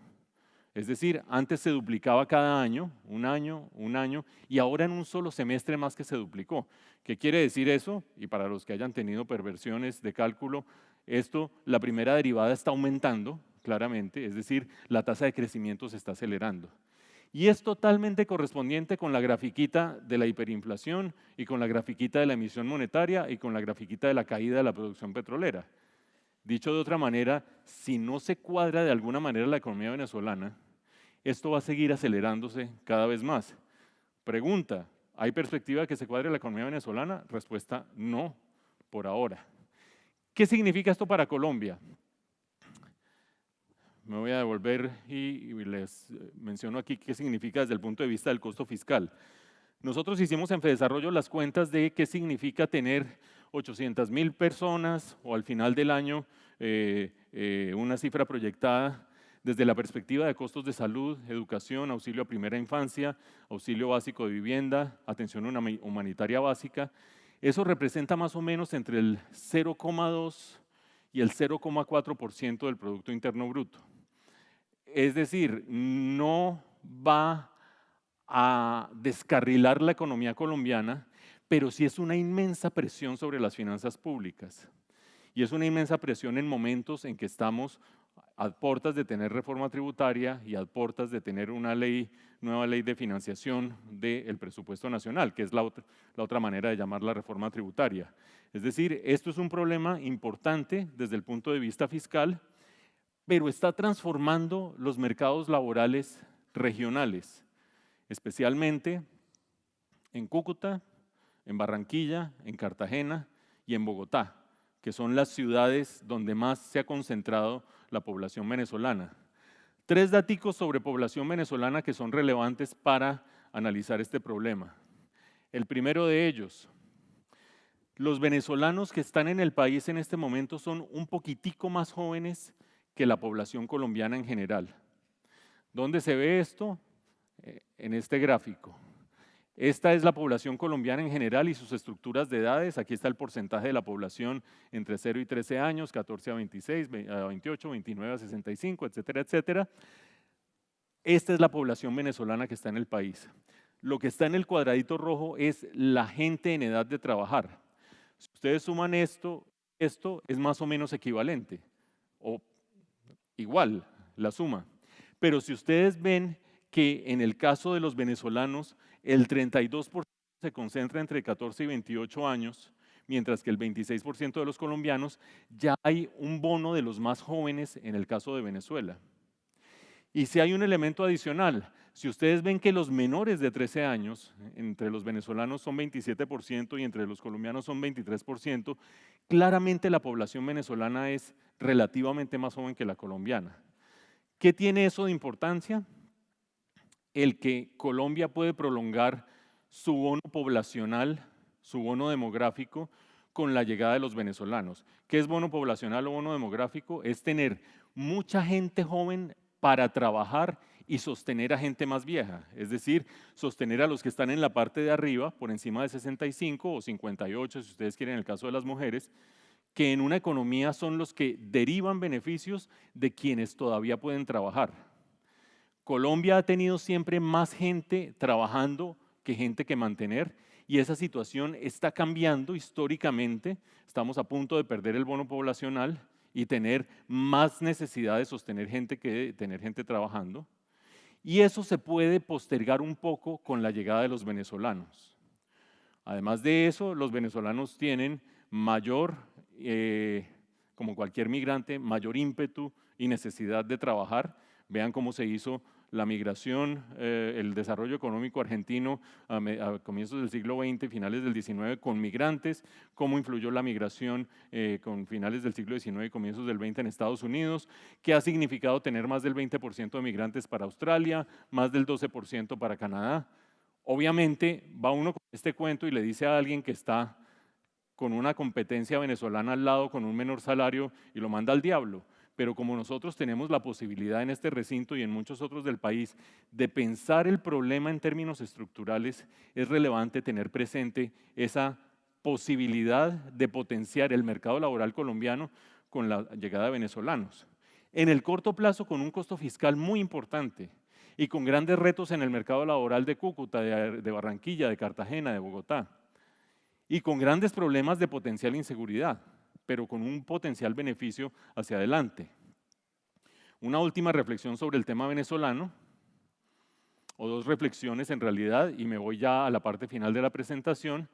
Es decir, antes se duplicaba cada año, un año, y ahora en un solo semestre más que se duplicó. ¿Qué quiere decir eso? Y para los que hayan tenido perversiones de cálculo, la primera derivada está aumentando, claramente, es decir, la tasa de crecimiento se está acelerando. Y es totalmente correspondiente con la grafiquita de la hiperinflación y con la grafiquita de la emisión monetaria y con la grafiquita de la caída de la producción petrolera. Dicho de otra manera, si no se cuadra de alguna manera la economía venezolana, esto va a seguir acelerándose cada vez más. Pregunta, ¿hay perspectiva de que se cuadre la economía venezolana? Respuesta, no, por ahora. ¿Qué significa esto para Colombia? Me voy a devolver y les menciono aquí qué significa desde el punto de vista del costo fiscal. Nosotros hicimos en FEDesarrollo las cuentas de qué significa tener 800.000 personas o al final del año una cifra proyectada desde la perspectiva de costos de salud, educación, auxilio a primera infancia, auxilio básico de vivienda, atención humanitaria básica. Eso representa más o menos entre el 0,2 y el 0,4% del Producto Interno Bruto. Es decir, no va a descarrilar la economía colombiana, pero sí es una inmensa presión sobre las finanzas públicas. Y es una inmensa presión en momentos en que estamos a puertas de tener reforma tributaria y a puertas de tener una nueva ley de financiación del presupuesto nacional, que es la otra manera de llamar la reforma tributaria. Es decir, esto es un problema importante desde el punto de vista fiscal, pero está transformando los mercados laborales regionales, especialmente en Cúcuta, en Barranquilla, en Cartagena y en Bogotá, que son las ciudades donde más se ha concentrado la población venezolana. 3 daticos sobre población venezolana que son relevantes para analizar este problema. El primero de ellos, los venezolanos que están en el país en este momento son un poquitico más jóvenes que la población colombiana en general. ¿Dónde se ve esto? En este gráfico. Esta es la población colombiana en general y sus estructuras de edades. Aquí está el porcentaje de la población entre 0 y 13 años, 14 a 26, a 28, 29 a 65, etcétera, etcétera. Esta es la población venezolana que está en el país. Lo que está en el cuadradito rojo es la gente en edad de trabajar. Si ustedes suman esto es más o menos equivalente o igual la suma. Pero si ustedes ven que en el caso de los venezolanos, el 32% se concentra entre 14 y 28 años, mientras que el 26% de los colombianos, ya hay un bono de los más jóvenes en el caso de Venezuela. Y si hay un elemento adicional, si ustedes ven que los menores de 13 años, entre los venezolanos son 27% y entre los colombianos son 23%, claramente la población venezolana es relativamente más joven que la colombiana. ¿Qué tiene eso de importancia? El que Colombia puede prolongar su bono poblacional, su bono demográfico, con la llegada de los venezolanos. ¿Qué es bono poblacional o bono demográfico? Es tener mucha gente joven para trabajar y sostener a gente más vieja, es decir, sostener a los que están en la parte de arriba, por encima de 65 o 58, si ustedes quieren, en el caso de las mujeres, que en una economía son los que derivan beneficios de quienes todavía pueden trabajar. Colombia ha tenido siempre más gente trabajando que gente que mantener, y esa situación está cambiando históricamente. Estamos a punto de perder el bono poblacional y tener más necesidad de sostener gente que de tener gente trabajando. Y eso se puede postergar un poco con la llegada de los venezolanos. Además de eso, los venezolanos tienen mayor, como cualquier migrante, mayor ímpetu y necesidad de trabajar. Vean cómo se hizo la migración, el desarrollo económico argentino a comienzos del siglo XX, finales del XIX, con migrantes, cómo influyó la migración con finales del siglo XIX y comienzos del XX en Estados Unidos, qué ha significado tener más del 20% de migrantes para Australia, más del 12% para Canadá. Obviamente va uno con este cuento y le dice a alguien que está con una competencia venezolana al lado, con un menor salario, y lo manda al diablo. Pero como nosotros tenemos la posibilidad en este recinto y en muchos otros del país de pensar el problema en términos estructurales, es relevante tener presente esa posibilidad de potenciar el mercado laboral colombiano con la llegada de venezolanos. En el corto plazo, con un costo fiscal muy importante y con grandes retos en el mercado laboral de Cúcuta, de Barranquilla, de Cartagena, de Bogotá, y con grandes problemas de potencial inseguridad, pero con un potencial beneficio hacia adelante. Una última reflexión sobre el tema venezolano, o dos reflexiones en realidad, y me voy ya a la parte final de la presentación.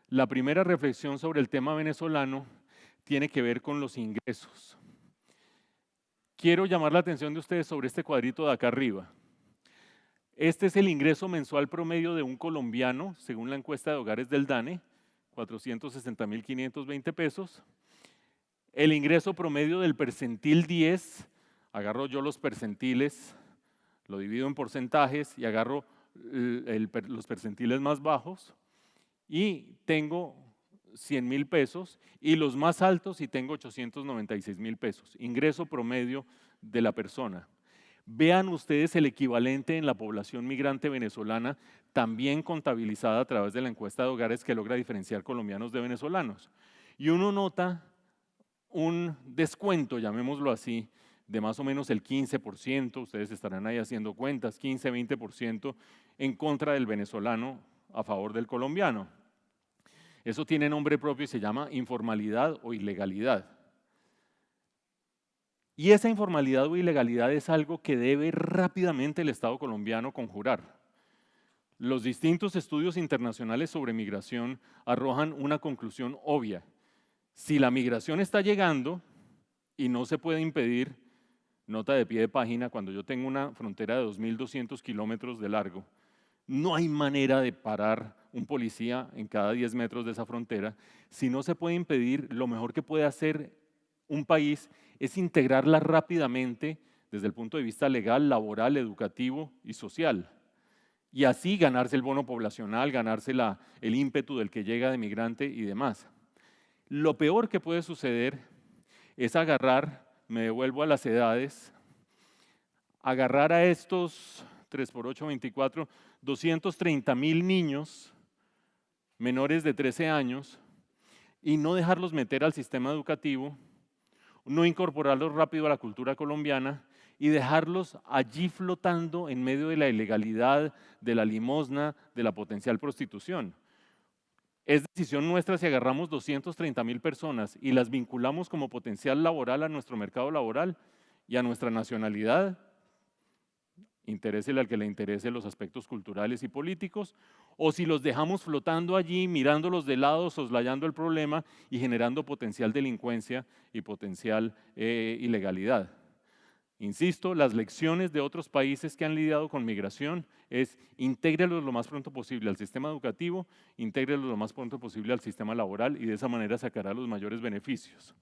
La primera reflexión sobre el tema venezolano tiene que ver con los ingresos. Quiero llamar la atención de ustedes sobre este cuadrito de acá arriba. Este es el ingreso mensual promedio de un colombiano, según la encuesta de hogares del DANE, 460.520 pesos. El ingreso promedio del percentil 10, agarro yo los percentiles, lo divido en porcentajes y agarro los percentiles más bajos y tengo 100.000 pesos, y los más altos y tengo 896.000 pesos. Ingreso promedio de la persona. Vean ustedes el equivalente en la población migrante venezolana, también contabilizada a través de la encuesta de hogares que logra diferenciar colombianos de venezolanos. Y uno nota un descuento, llamémoslo así, de más o menos el 15%, ustedes estarán ahí haciendo cuentas, 15-20% en contra del venezolano a favor del colombiano. Eso tiene nombre propio y se llama informalidad o ilegalidad. Y esa informalidad o ilegalidad es algo que debe rápidamente el Estado colombiano conjurar. Los distintos estudios internacionales sobre migración arrojan una conclusión obvia. Si la migración está llegando y no se puede impedir, nota de pie de página, cuando yo tengo una frontera de 2.200 kilómetros de largo, no hay manera de parar un policía en cada 10 metros de esa frontera. Si no se puede impedir, lo mejor que puede hacer un país es integrarla rápidamente desde el punto de vista legal, laboral, educativo y social. Y así ganarse el bono poblacional, ganarse el ímpetu del que llega de migrante y demás. Lo peor que puede suceder es agarrar, me devuelvo a las edades, agarrar a estos 3 por 8, 24, 230.000 niños menores de 13 años y no dejarlos meter al sistema educativo, no incorporarlos rápido a la cultura colombiana y dejarlos allí flotando en medio de la ilegalidad, de la limosna, de la potencial prostitución. Es decisión nuestra si agarramos 230.000 personas y las vinculamos como potencial laboral a nuestro mercado laboral y a nuestra nacionalidad, interésele al que le interese los aspectos culturales y políticos, o si los dejamos flotando allí, mirándolos de lado, soslayando el problema y generando potencial delincuencia y potencial ilegalidad. Insisto, las lecciones de otros países que han lidiado con migración es intégrelos lo más pronto posible al sistema educativo, intégrelos lo más pronto posible al sistema laboral y de esa manera sacará los mayores beneficios.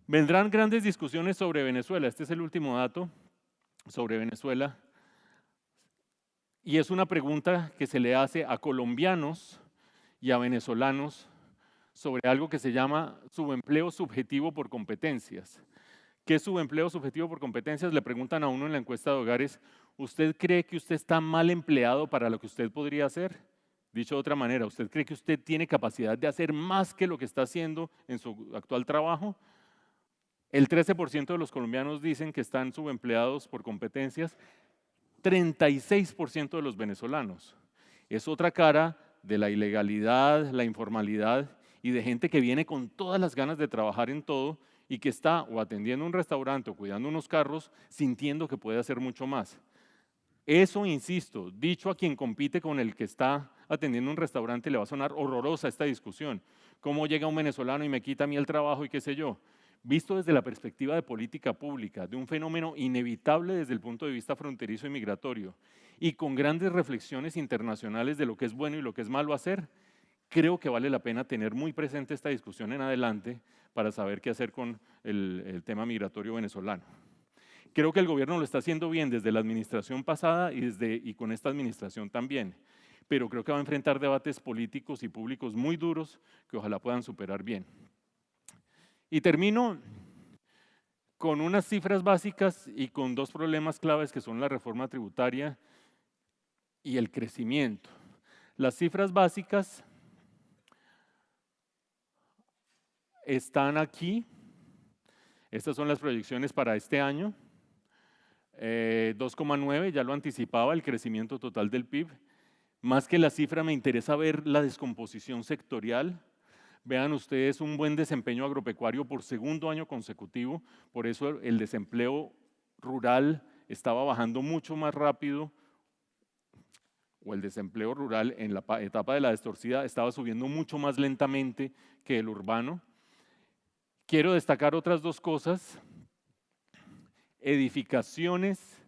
Vendrán grandes discusiones sobre Venezuela. Este es el último dato sobre Venezuela, y es una pregunta que se le hace a colombianos y a venezolanos sobre algo que se llama subempleo subjetivo por competencias. ¿Qué es subempleo subjetivo por competencias? Le preguntan a uno en la encuesta de hogares, ¿usted cree que usted está mal empleado para lo que usted podría hacer? Dicho de otra manera, ¿usted cree que usted tiene capacidad de hacer más que lo que está haciendo en su actual trabajo? El 13% de los colombianos dicen que están subempleados por competencias, 36% de los venezolanos. Es otra cara de la ilegalidad, la informalidad y de gente que viene con todas las ganas de trabajar en todo y que está o atendiendo un restaurante o cuidando unos carros sintiendo que puede hacer mucho más. Eso, insisto, dicho a quien compite con el que está atendiendo un restaurante, le va a sonar horrorosa esta discusión. ¿Cómo llega un venezolano y me quita a mí el trabajo y qué sé yo? visto desde la perspectiva de política pública, de un fenómeno inevitable desde el punto de vista fronterizo y migratorio, y con grandes reflexiones internacionales de lo que es bueno y lo que es malo hacer, creo que vale la pena tener muy presente esta discusión en adelante para saber qué hacer con el tema migratorio venezolano. Creo que el gobierno lo está haciendo bien desde la administración pasada y con esta administración también, pero creo que va a enfrentar debates políticos y públicos muy duros que ojalá puedan superar bien. Y termino con unas cifras básicas y con dos problemas claves que son la reforma tributaria y el crecimiento. Las cifras básicas están aquí. Estas son las proyecciones para este año. 2,9, ya lo anticipaba, el crecimiento total del PIB. Más que la cifra, me interesa ver la descomposición sectorial. Vean ustedes un buen desempeño agropecuario por segundo año consecutivo, por eso el desempleo rural estaba bajando mucho más rápido, o el desempleo rural en la etapa de la destorcida estaba subiendo mucho más lentamente que el urbano. Quiero destacar otras dos cosas. Edificaciones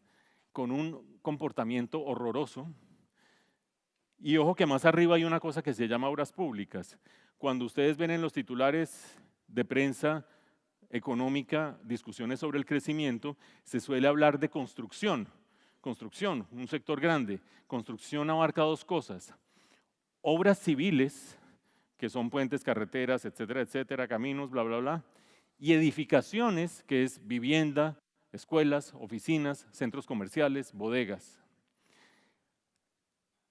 con un comportamiento horroroso. Y ojo que más arriba hay una cosa que se llama obras públicas. Cuando ustedes ven en los titulares de prensa económica discusiones sobre el crecimiento, se suele hablar de construcción. Construcción, un sector grande. Construcción abarca dos cosas. Obras civiles, que son puentes, carreteras, etcétera, etcétera, caminos, bla, bla, bla. Y edificaciones, que es vivienda, escuelas, oficinas, centros comerciales, bodegas.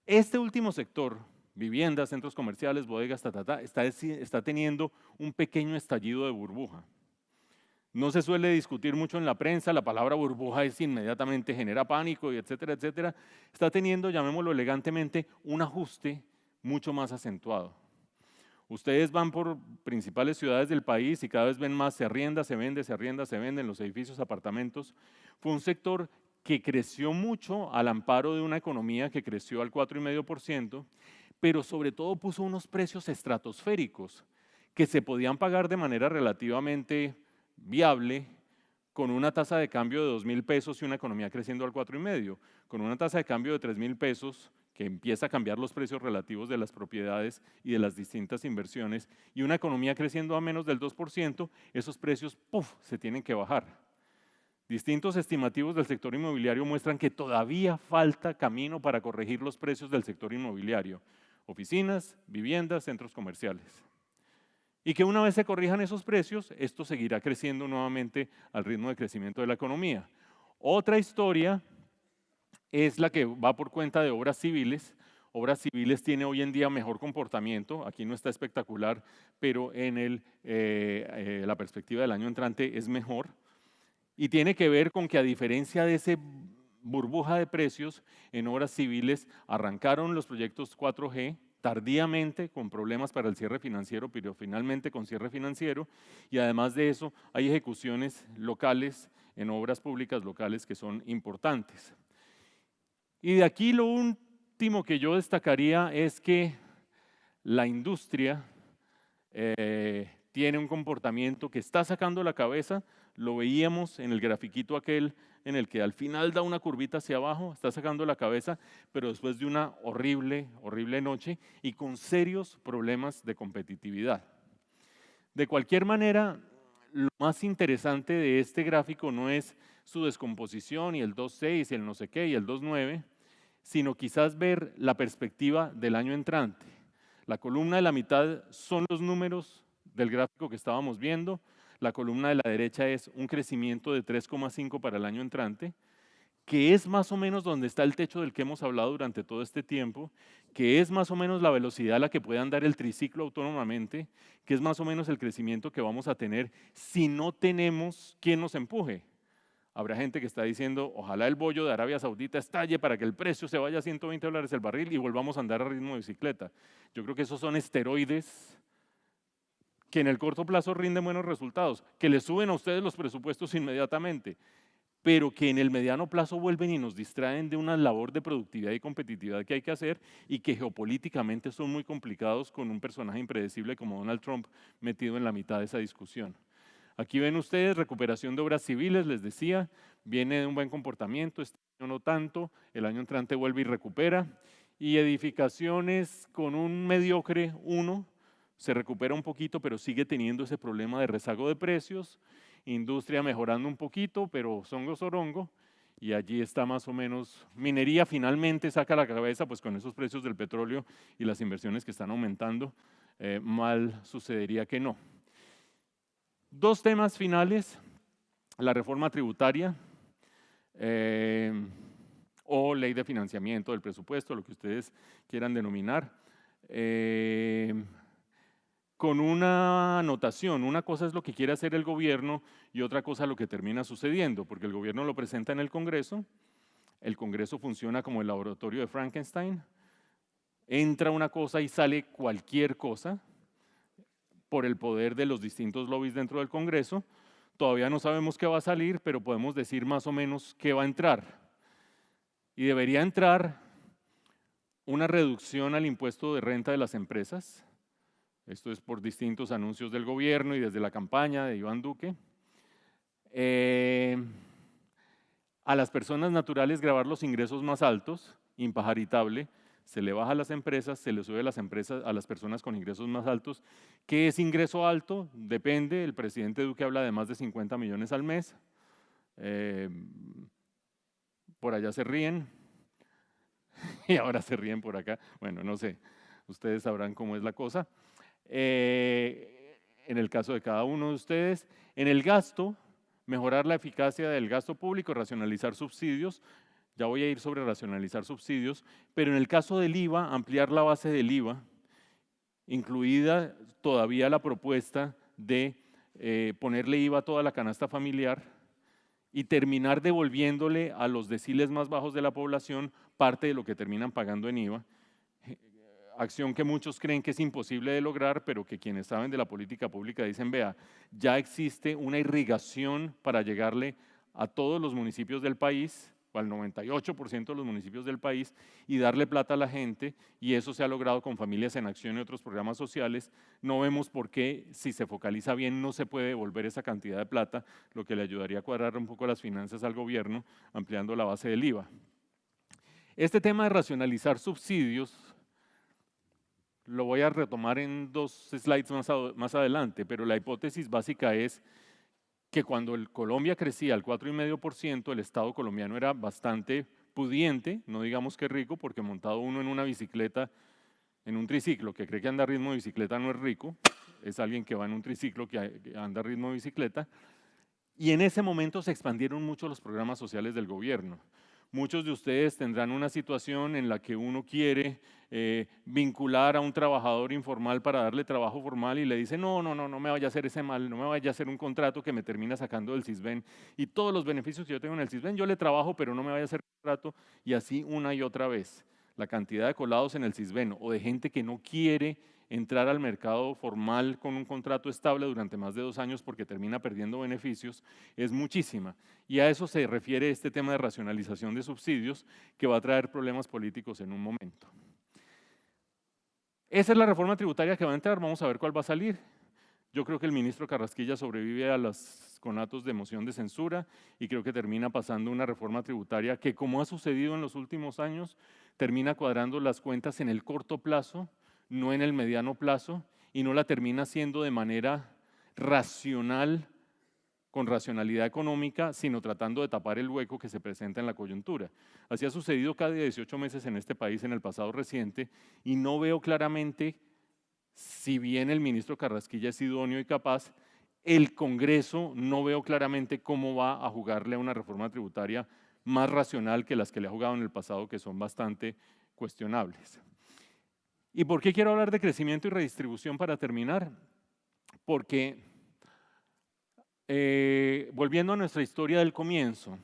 Este último sector, viviendas, centros comerciales, bodegas, está teniendo un pequeño estallido de burbuja. No se suele discutir mucho en la prensa, la palabra burbuja inmediatamente genera pánico, y etcétera, etcétera. Está teniendo, llamémoslo elegantemente, un ajuste mucho más acentuado. Ustedes van por principales ciudades del país y cada vez ven más, se arrienda, se vende, se arrienda, se vende en los edificios, apartamentos. Fue un sector que creció mucho al amparo de una economía que creció al 4,5%, pero sobre todo puso unos precios estratosféricos que se podían pagar de manera relativamente viable con una tasa de cambio de 2.000 pesos y una economía creciendo al 4,5%. Con una tasa de cambio de 3.000 pesos, que empieza a cambiar los precios relativos de las propiedades y de las distintas inversiones, y una economía creciendo a menos del 2%, esos precios se tienen que bajar. Distintos estimativos del sector inmobiliario muestran que todavía falta camino para corregir los precios del sector inmobiliario, oficinas, viviendas, centros comerciales. Y que una vez se corrijan esos precios, esto seguirá creciendo nuevamente al ritmo de crecimiento de la economía. Otra historia es la que va por cuenta de obras civiles. Obras civiles tiene hoy en día mejor comportamiento, aquí no está espectacular, pero en la perspectiva del año entrante es mejor. Y tiene que ver con que a diferencia de esa burbuja de precios, en obras civiles arrancaron los proyectos 4G tardíamente, con problemas para el cierre financiero, pero finalmente con cierre financiero, y además de eso hay ejecuciones locales en obras públicas locales que son importantes. Y de aquí lo último que yo destacaría es que la industria tiene un comportamiento que está sacando la cabeza. Lo veíamos en el grafiquito aquel en el que al final da una curvita hacia abajo, está sacando la cabeza, pero después de una horrible, horrible noche y con serios problemas de competitividad. De cualquier manera, lo más interesante de este gráfico no es su descomposición y el 2.6 y el no sé qué y el 2.9, sino quizás ver la perspectiva del año entrante. La columna de la mitad son los números del gráfico que estábamos viendo. La columna de la derecha es un crecimiento de 3,5 para el año entrante, que es más o menos donde está el techo del que hemos hablado durante todo este tiempo, que es más o menos la velocidad a la que puede andar el triciclo autónomamente, que es más o menos el crecimiento que vamos a tener si no tenemos quien nos empuje. Habrá gente que está diciendo, ojalá el bollo de Arabia Saudita estalle para que el precio se vaya a $120 el barril y volvamos a andar a ritmo de bicicleta. Yo creo que esos son esteroides que en el corto plazo rinden buenos resultados, que les suben a ustedes los presupuestos inmediatamente, pero que en el mediano plazo vuelven y nos distraen de una labor de productividad y competitividad que hay que hacer y que geopolíticamente son muy complicados con un personaje impredecible como Donald Trump metido en la mitad de esa discusión. Aquí ven ustedes recuperación de obras civiles, les decía, viene de un buen comportamiento, este año no tanto, el año entrante vuelve y recupera. Y edificaciones con un mediocre 1, se recupera un poquito, pero sigue teniendo ese problema de rezago de precios. Industria mejorando un poquito, pero songo sorongo. Y allí está más o menos, minería finalmente saca la cabeza, pues con esos precios del petróleo y las inversiones que están aumentando, mal sucedería que no. Dos temas finales, la reforma tributaria o ley de financiamiento del presupuesto, lo que ustedes quieran denominar, con una anotación. Una cosa es lo que quiere hacer el gobierno y otra cosa lo que termina sucediendo, porque el gobierno lo presenta en el Congreso funciona como el laboratorio de Frankenstein, entra una cosa y sale cualquier cosa por el poder de los distintos lobbies dentro del Congreso. Todavía no sabemos qué va a salir, pero podemos decir más o menos qué va a entrar. Y debería entrar una reducción al impuesto de renta de las empresas. Esto es por distintos anuncios del gobierno y desde la campaña de Iván Duque. A las personas naturales gravar los ingresos más altos, impajaritable, se le baja a las empresas, se le sube a las personas con ingresos más altos. ¿Qué es ingreso alto? Depende, el presidente Duque habla de más de 50 millones al mes. Por allá se ríen y ahora se ríen por acá. Bueno, no sé, ustedes sabrán cómo es la cosa. En el caso de cada uno de ustedes, en el gasto, mejorar la eficacia del gasto público, racionalizar subsidios. Ya voy a ir sobre racionalizar subsidios, pero en el caso del IVA, ampliar la base del IVA, incluida todavía la propuesta de ponerle IVA a toda la canasta familiar y terminar devolviéndole a los deciles más bajos de la población parte de lo que terminan pagando en IVA. Acción que muchos creen que es imposible de lograr, pero que quienes saben de la política pública dicen, vea, ya existe una irrigación para llegarle a todos los municipios del país, o al 98% de los municipios del país, y darle plata a la gente, y eso se ha logrado con Familias en Acción y otros programas sociales. No vemos por qué, si se focaliza bien, no se puede devolver esa cantidad de plata, lo que le ayudaría a cuadrar un poco las finanzas al gobierno, ampliando la base del IVA. Este tema de racionalizar subsidios, lo voy a retomar en 2 slides más adelante, pero la hipótesis básica es que cuando Colombia crecía al 4,5%, el Estado colombiano era bastante pudiente, no digamos que rico, porque montado uno en una bicicleta, en un triciclo, que cree que anda a ritmo de bicicleta no es rico, es alguien que va en un triciclo que anda a ritmo de bicicleta, y en ese momento se expandieron mucho los programas sociales del gobierno. Muchos de ustedes tendrán una situación en la que uno quiere vincular a un trabajador informal para darle trabajo formal y le dice, no me vaya a hacer ese mal, no me vaya a hacer un contrato que me termina sacando del CISBEN y todos los beneficios que yo tengo en el CISBEN, yo le trabajo, pero no me vaya a hacer contrato, y así una y otra vez. La cantidad de colados en el CISBEN o de gente que no quiere entrar al mercado formal con un contrato estable durante más de 2 años porque termina perdiendo beneficios, es muchísima. Y a eso se refiere este tema de racionalización de subsidios, que va a traer problemas políticos en un momento. Esa es la reforma tributaria que va a entrar, vamos a ver cuál va a salir. Yo creo que el ministro Carrasquilla sobrevive a los conatos de moción de censura y creo que termina pasando una reforma tributaria que, como ha sucedido en los últimos años, termina cuadrando las cuentas en el corto plazo, no en el mediano plazo, y no la termina haciendo de manera racional, con racionalidad económica, sino tratando de tapar el hueco que se presenta en la coyuntura. Así ha sucedido cada 18 meses en este país en el pasado reciente, y no veo claramente, si bien el ministro Carrasquilla es idóneo y capaz, el Congreso no veo claramente cómo va a jugarle a una reforma tributaria más racional que las que le ha jugado en el pasado, que son bastante cuestionables. ¿Y por qué quiero hablar de crecimiento y redistribución para terminar? Porque, volviendo a nuestra historia del comienzo,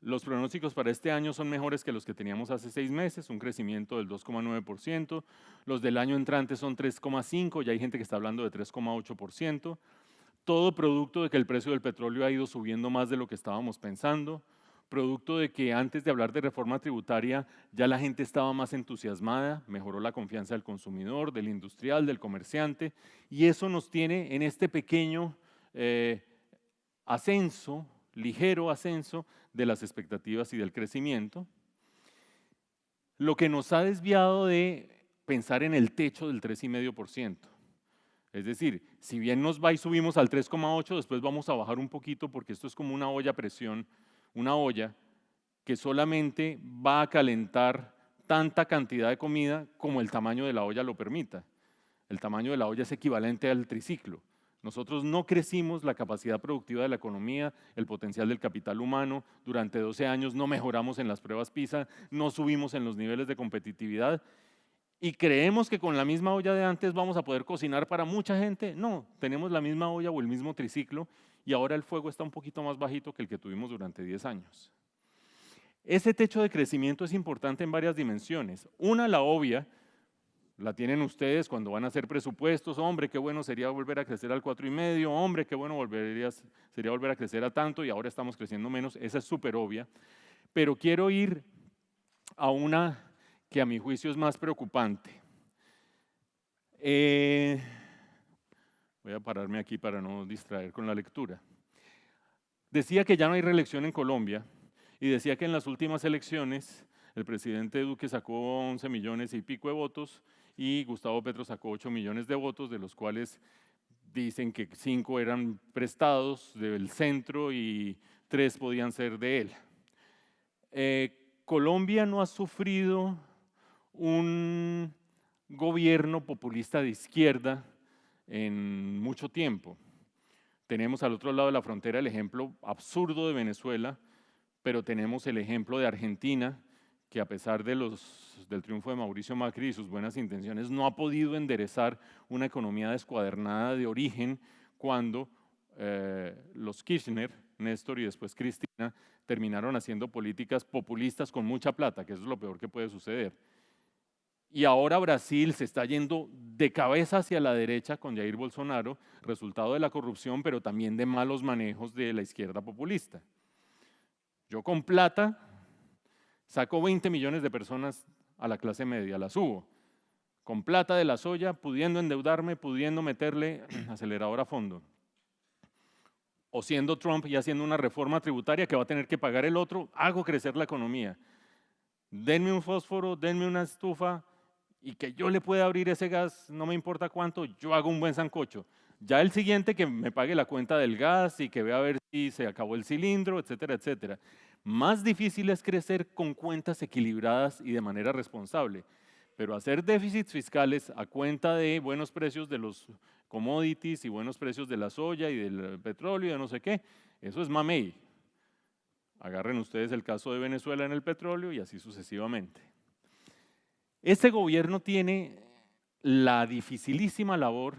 los pronósticos para este año son mejores que los que teníamos hace 6 meses, un crecimiento del 2,9%, los del año entrante son 3,5%, ya hay gente que está hablando de 3,8%, todo producto de que el precio del petróleo ha ido subiendo más de lo que estábamos pensando, producto de que antes de hablar de reforma tributaria ya la gente estaba más entusiasmada, mejoró la confianza del consumidor, del industrial, del comerciante, y eso nos tiene en este pequeño ascenso, ligero ascenso de las expectativas y del crecimiento, lo que nos ha desviado de pensar en el techo del 3,5%. Es decir, si bien nos va y subimos al 3,8, después vamos a bajar un poquito porque esto es como una olla a presión, una olla que solamente va a calentar tanta cantidad de comida como el tamaño de la olla lo permita. El tamaño de la olla es equivalente al triciclo. Nosotros no crecimos la capacidad productiva de la economía, el potencial del capital humano. Durante 12 años no mejoramos en las pruebas PISA, no subimos en los niveles de competitividad. ¿Y creemos que con la misma olla de antes vamos a poder cocinar para mucha gente? No, tenemos la misma olla o el mismo triciclo y ahora el fuego está un poquito más bajito que el que tuvimos durante 10 años. Ese techo de crecimiento es importante en varias dimensiones. Una, la obvia, la tienen ustedes cuando van a hacer presupuestos. Hombre, qué bueno sería volver a crecer al 4,5. Hombre, qué bueno sería volver a crecer a tanto y ahora estamos creciendo menos. Esa es súper obvia. Pero quiero ir a una que a mi juicio es más preocupante. Voy a pararme aquí para no distraer con la lectura. Decía que ya no hay reelección en Colombia y decía que en las últimas elecciones el presidente Duque sacó 11 millones y pico de votos y Gustavo Petro sacó 8 millones de votos, de los cuales dicen que 5 eran prestados del centro y 3 podían ser de él. Colombia no ha sufrido un gobierno populista de izquierda en mucho tiempo. Tenemos al otro lado de la frontera el ejemplo absurdo de Venezuela, pero tenemos el ejemplo de Argentina, que a pesar del triunfo de Mauricio Macri y sus buenas intenciones, no ha podido enderezar una economía descuadernada de origen cuando los Kirchner, Néstor y después Cristina, terminaron haciendo políticas populistas con mucha plata, que eso es lo peor que puede suceder. Y ahora Brasil se está yendo de cabeza hacia la derecha con Jair Bolsonaro, resultado de la corrupción, pero también de malos manejos de la izquierda populista. Yo con plata saco 20 millones de personas a la clase media, las subo. Con plata de la soya, pudiendo endeudarme, pudiendo meterle acelerador a fondo. O siendo Trump y haciendo una reforma tributaria que va a tener que pagar el otro, hago crecer la economía. Denme un fósforo, denme una estufa y que yo le pueda abrir ese gas, no me importa cuánto, yo hago un buen sancocho. Ya el siguiente que me pague la cuenta del gas y que vea a ver si se acabó el cilindro, etcétera, etcétera. Más difícil es crecer con cuentas equilibradas y de manera responsable, pero hacer déficits fiscales a cuenta de buenos precios de los commodities y buenos precios de la soya y del petróleo y de no sé qué, eso es mamey. Agarren ustedes el caso de Venezuela en el petróleo y así sucesivamente. Este gobierno tiene la dificilísima labor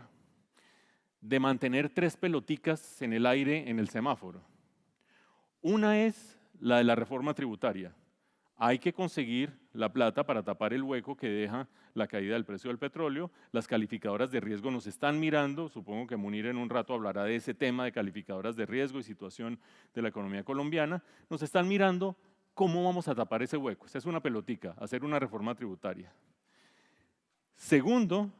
de mantener 3 peloticas en el aire en el semáforo. Una es la de la reforma tributaria. Hay que conseguir la plata para tapar el hueco que deja la caída del precio del petróleo. Las calificadoras de riesgo nos están mirando, supongo que Munir en un rato hablará de ese tema de calificadoras de riesgo y situación de la economía colombiana. Nos están mirando cómo vamos a tapar ese hueco. Esa es una pelotica, hacer una reforma tributaria. Segundo,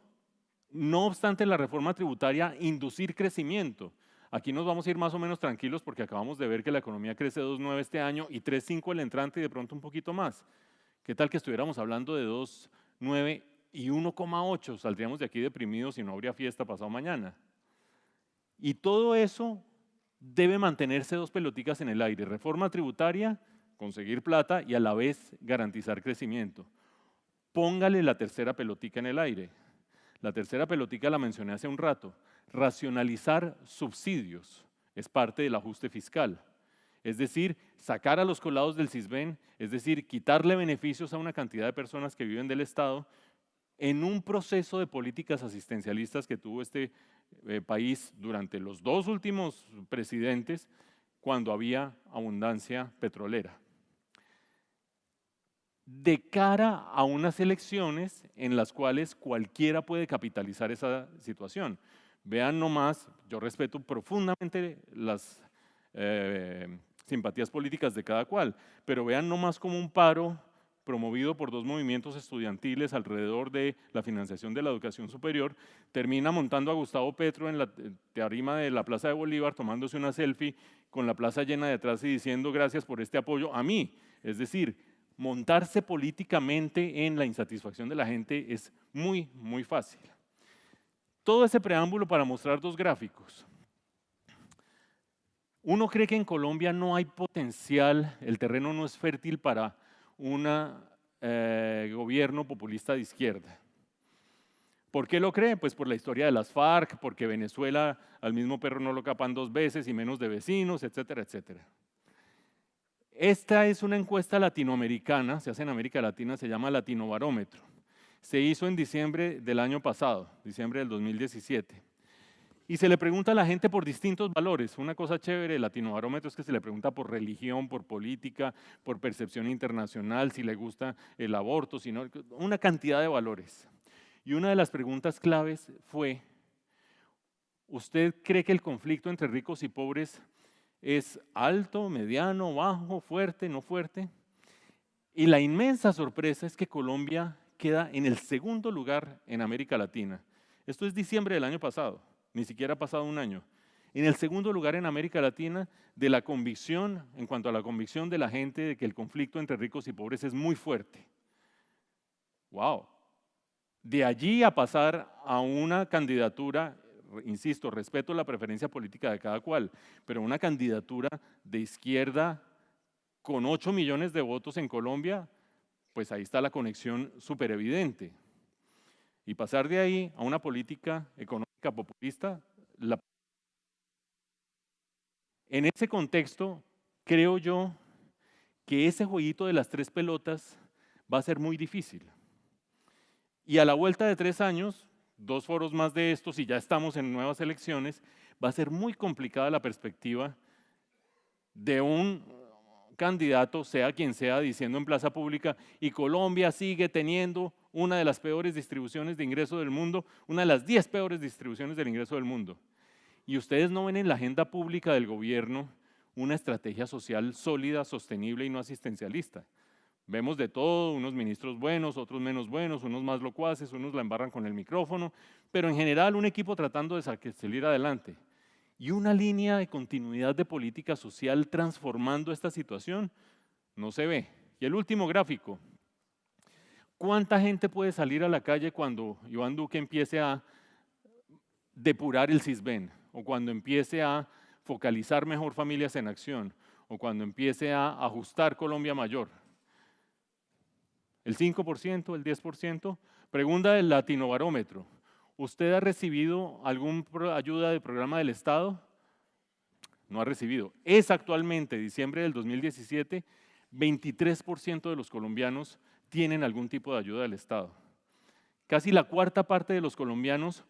no obstante la reforma tributaria, inducir crecimiento. Aquí nos vamos a ir más o menos tranquilos porque acabamos de ver que la economía crece 2,9 este año y 3,5 el entrante y de pronto un poquito más. ¿Qué tal que estuviéramos hablando de 2,9 y 1,8? Saldríamos de aquí deprimidos y no habría fiesta pasado mañana. Y todo eso debe mantenerse 2 peloticas en el aire. Reforma tributaria, conseguir plata y a la vez garantizar crecimiento. Póngale la tercera pelotica en el aire. La tercera pelotica la mencioné hace un rato. Racionalizar subsidios es parte del ajuste fiscal. Es decir, sacar a los colados del Sisbén, es decir, quitarle beneficios a una cantidad de personas que viven del Estado en un proceso de políticas asistencialistas que tuvo este país durante los 2 últimos presidentes cuando había abundancia petrolera. De cara a unas elecciones en las cuales cualquiera puede capitalizar esa situación. Vean nomás, yo respeto profundamente las simpatías políticas de cada cual, pero vean nomás como un paro promovido por dos movimientos estudiantiles alrededor de la financiación de la educación superior, termina montando a Gustavo Petro en la tarima de la Plaza de Bolívar, tomándose una selfie con la plaza llena de atrás y diciendo gracias por este apoyo a mí. Es decir, montarse políticamente en la insatisfacción de la gente es muy, muy fácil. Todo ese preámbulo para mostrar dos gráficos. Uno cree que en Colombia no hay potencial, el terreno no es fértil para un gobierno populista de izquierda. ¿Por qué lo cree? Pues por la historia de las FARC, porque Venezuela al mismo perro no lo capan dos veces y menos de vecinos, etcétera, etcétera. Esta es una encuesta latinoamericana, se hace en América Latina, se llama Latinobarómetro. Se hizo en diciembre del año pasado, diciembre del 2017. Y se le pregunta a la gente por distintos valores. Una cosa chévere del Latinobarómetro es que se le pregunta por religión, por política, por percepción internacional, si le gusta el aborto, si no, una cantidad de valores. Y una de las preguntas claves fue, ¿usted cree que el conflicto entre ricos y pobres es alto, mediano, bajo, fuerte, no fuerte? Y la inmensa sorpresa es que Colombia queda en el segundo lugar en América Latina. Esto es diciembre del año pasado. Ni siquiera ha pasado un año. En el segundo lugar en América Latina de la convicción, en cuanto a la convicción de la gente de que el conflicto entre ricos y pobres es muy fuerte. ¡Wow! De allí a pasar a una candidatura, insisto, respeto la preferencia política de cada cual, pero una candidatura de izquierda con 8 millones de votos en Colombia, pues ahí está la conexión súper evidente. Y pasar de ahí a una política económica populista, en ese contexto, creo yo que ese jueguito de las tres pelotas va a ser muy difícil. Y a la vuelta de 3 años, 2 foros más de estos y ya estamos en nuevas elecciones, va a ser muy complicada la perspectiva de un candidato, sea quien sea, diciendo en plaza pública, y Colombia sigue teniendo una de las peores distribuciones de ingreso del mundo, una de las 10 peores distribuciones del ingreso del mundo. Y ustedes no ven en la agenda pública del gobierno una estrategia social sólida, sostenible y no asistencialista. Vemos de todo, unos ministros buenos, otros menos buenos, unos más locuaces, unos la embarran con el micrófono, pero en general un equipo tratando de salir adelante. Y una línea de continuidad de política social transformando esta situación no se ve. Y el último gráfico. ¿Cuánta gente puede salir a la calle cuando Iván Duque empiece a depurar el Sisbén? O cuando empiece a focalizar mejor Familias en Acción? O cuando empiece a ajustar Colombia Mayor. ¿El 5%? ¿El 10%? Pregunta del Latinobarómetro. ¿Usted ha recibido alguna ayuda del programa del Estado? No ha recibido. Es actualmente, diciembre del 2017, 23% de los colombianos tienen algún tipo de ayuda del Estado. Casi la cuarta parte de los colombianos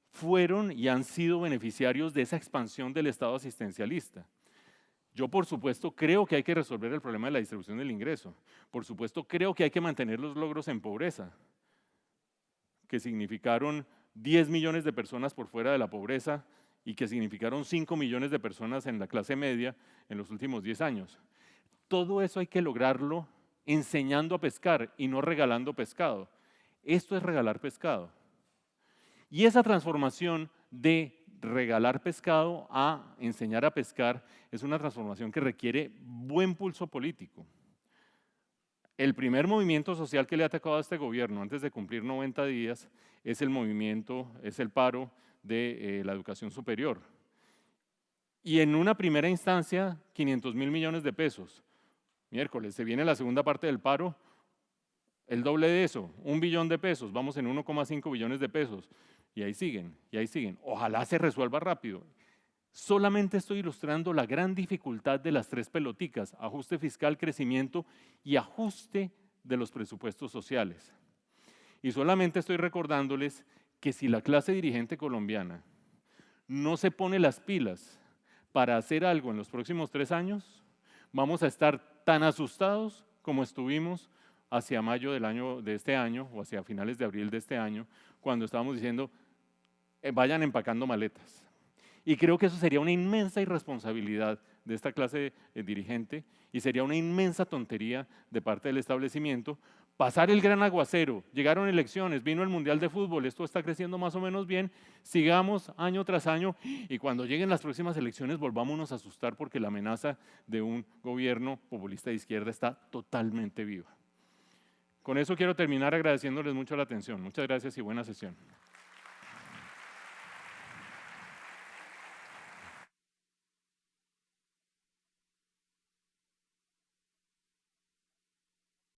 fueron y han sido beneficiarios de esa expansión del Estado asistencialista. Yo, por supuesto, creo que hay que resolver el problema de la distribución del ingreso. Por supuesto, creo que hay que mantener los logros en pobreza, que significaron 10 millones de personas por fuera de la pobreza y que significaron 5 millones de personas en la clase media en los últimos 10 años. Todo eso hay que lograrlo enseñando a pescar y no regalando pescado. Esto es regalar pescado. Y esa transformación de regalar pescado a enseñar a pescar es una transformación que requiere buen pulso político. El primer movimiento social que le ha atacado a este gobierno antes de cumplir 90 días es el paro de la educación superior. Y en una primera instancia, 500.000 millones de pesos. Miércoles, se viene la segunda parte del paro, el doble de eso, 1 billón de pesos, vamos en 1,5 billones de pesos. Y ahí siguen, y ahí siguen. Ojalá se resuelva rápido. Solamente estoy ilustrando la gran dificultad de las tres peloticas: ajuste fiscal, crecimiento y ajuste de los presupuestos sociales. Y solamente estoy recordándoles que si la clase dirigente colombiana no se pone las pilas para hacer algo en los próximos 3 años, vamos a estar tan asustados como estuvimos hacia mayo de este año o hacia finales de abril de este año, cuando estábamos diciendo vayan empacando maletas. Y creo que eso sería una inmensa irresponsabilidad de esta clase dirigente y sería una inmensa tontería de parte del establecimiento. Pasar el gran aguacero, llegaron elecciones, vino el Mundial de Fútbol, esto está creciendo más o menos bien, sigamos año tras año y cuando lleguen las próximas elecciones volvámonos a asustar porque la amenaza de un gobierno populista de izquierda está totalmente viva. Con eso quiero terminar agradeciéndoles mucho la atención. Muchas gracias y buena sesión.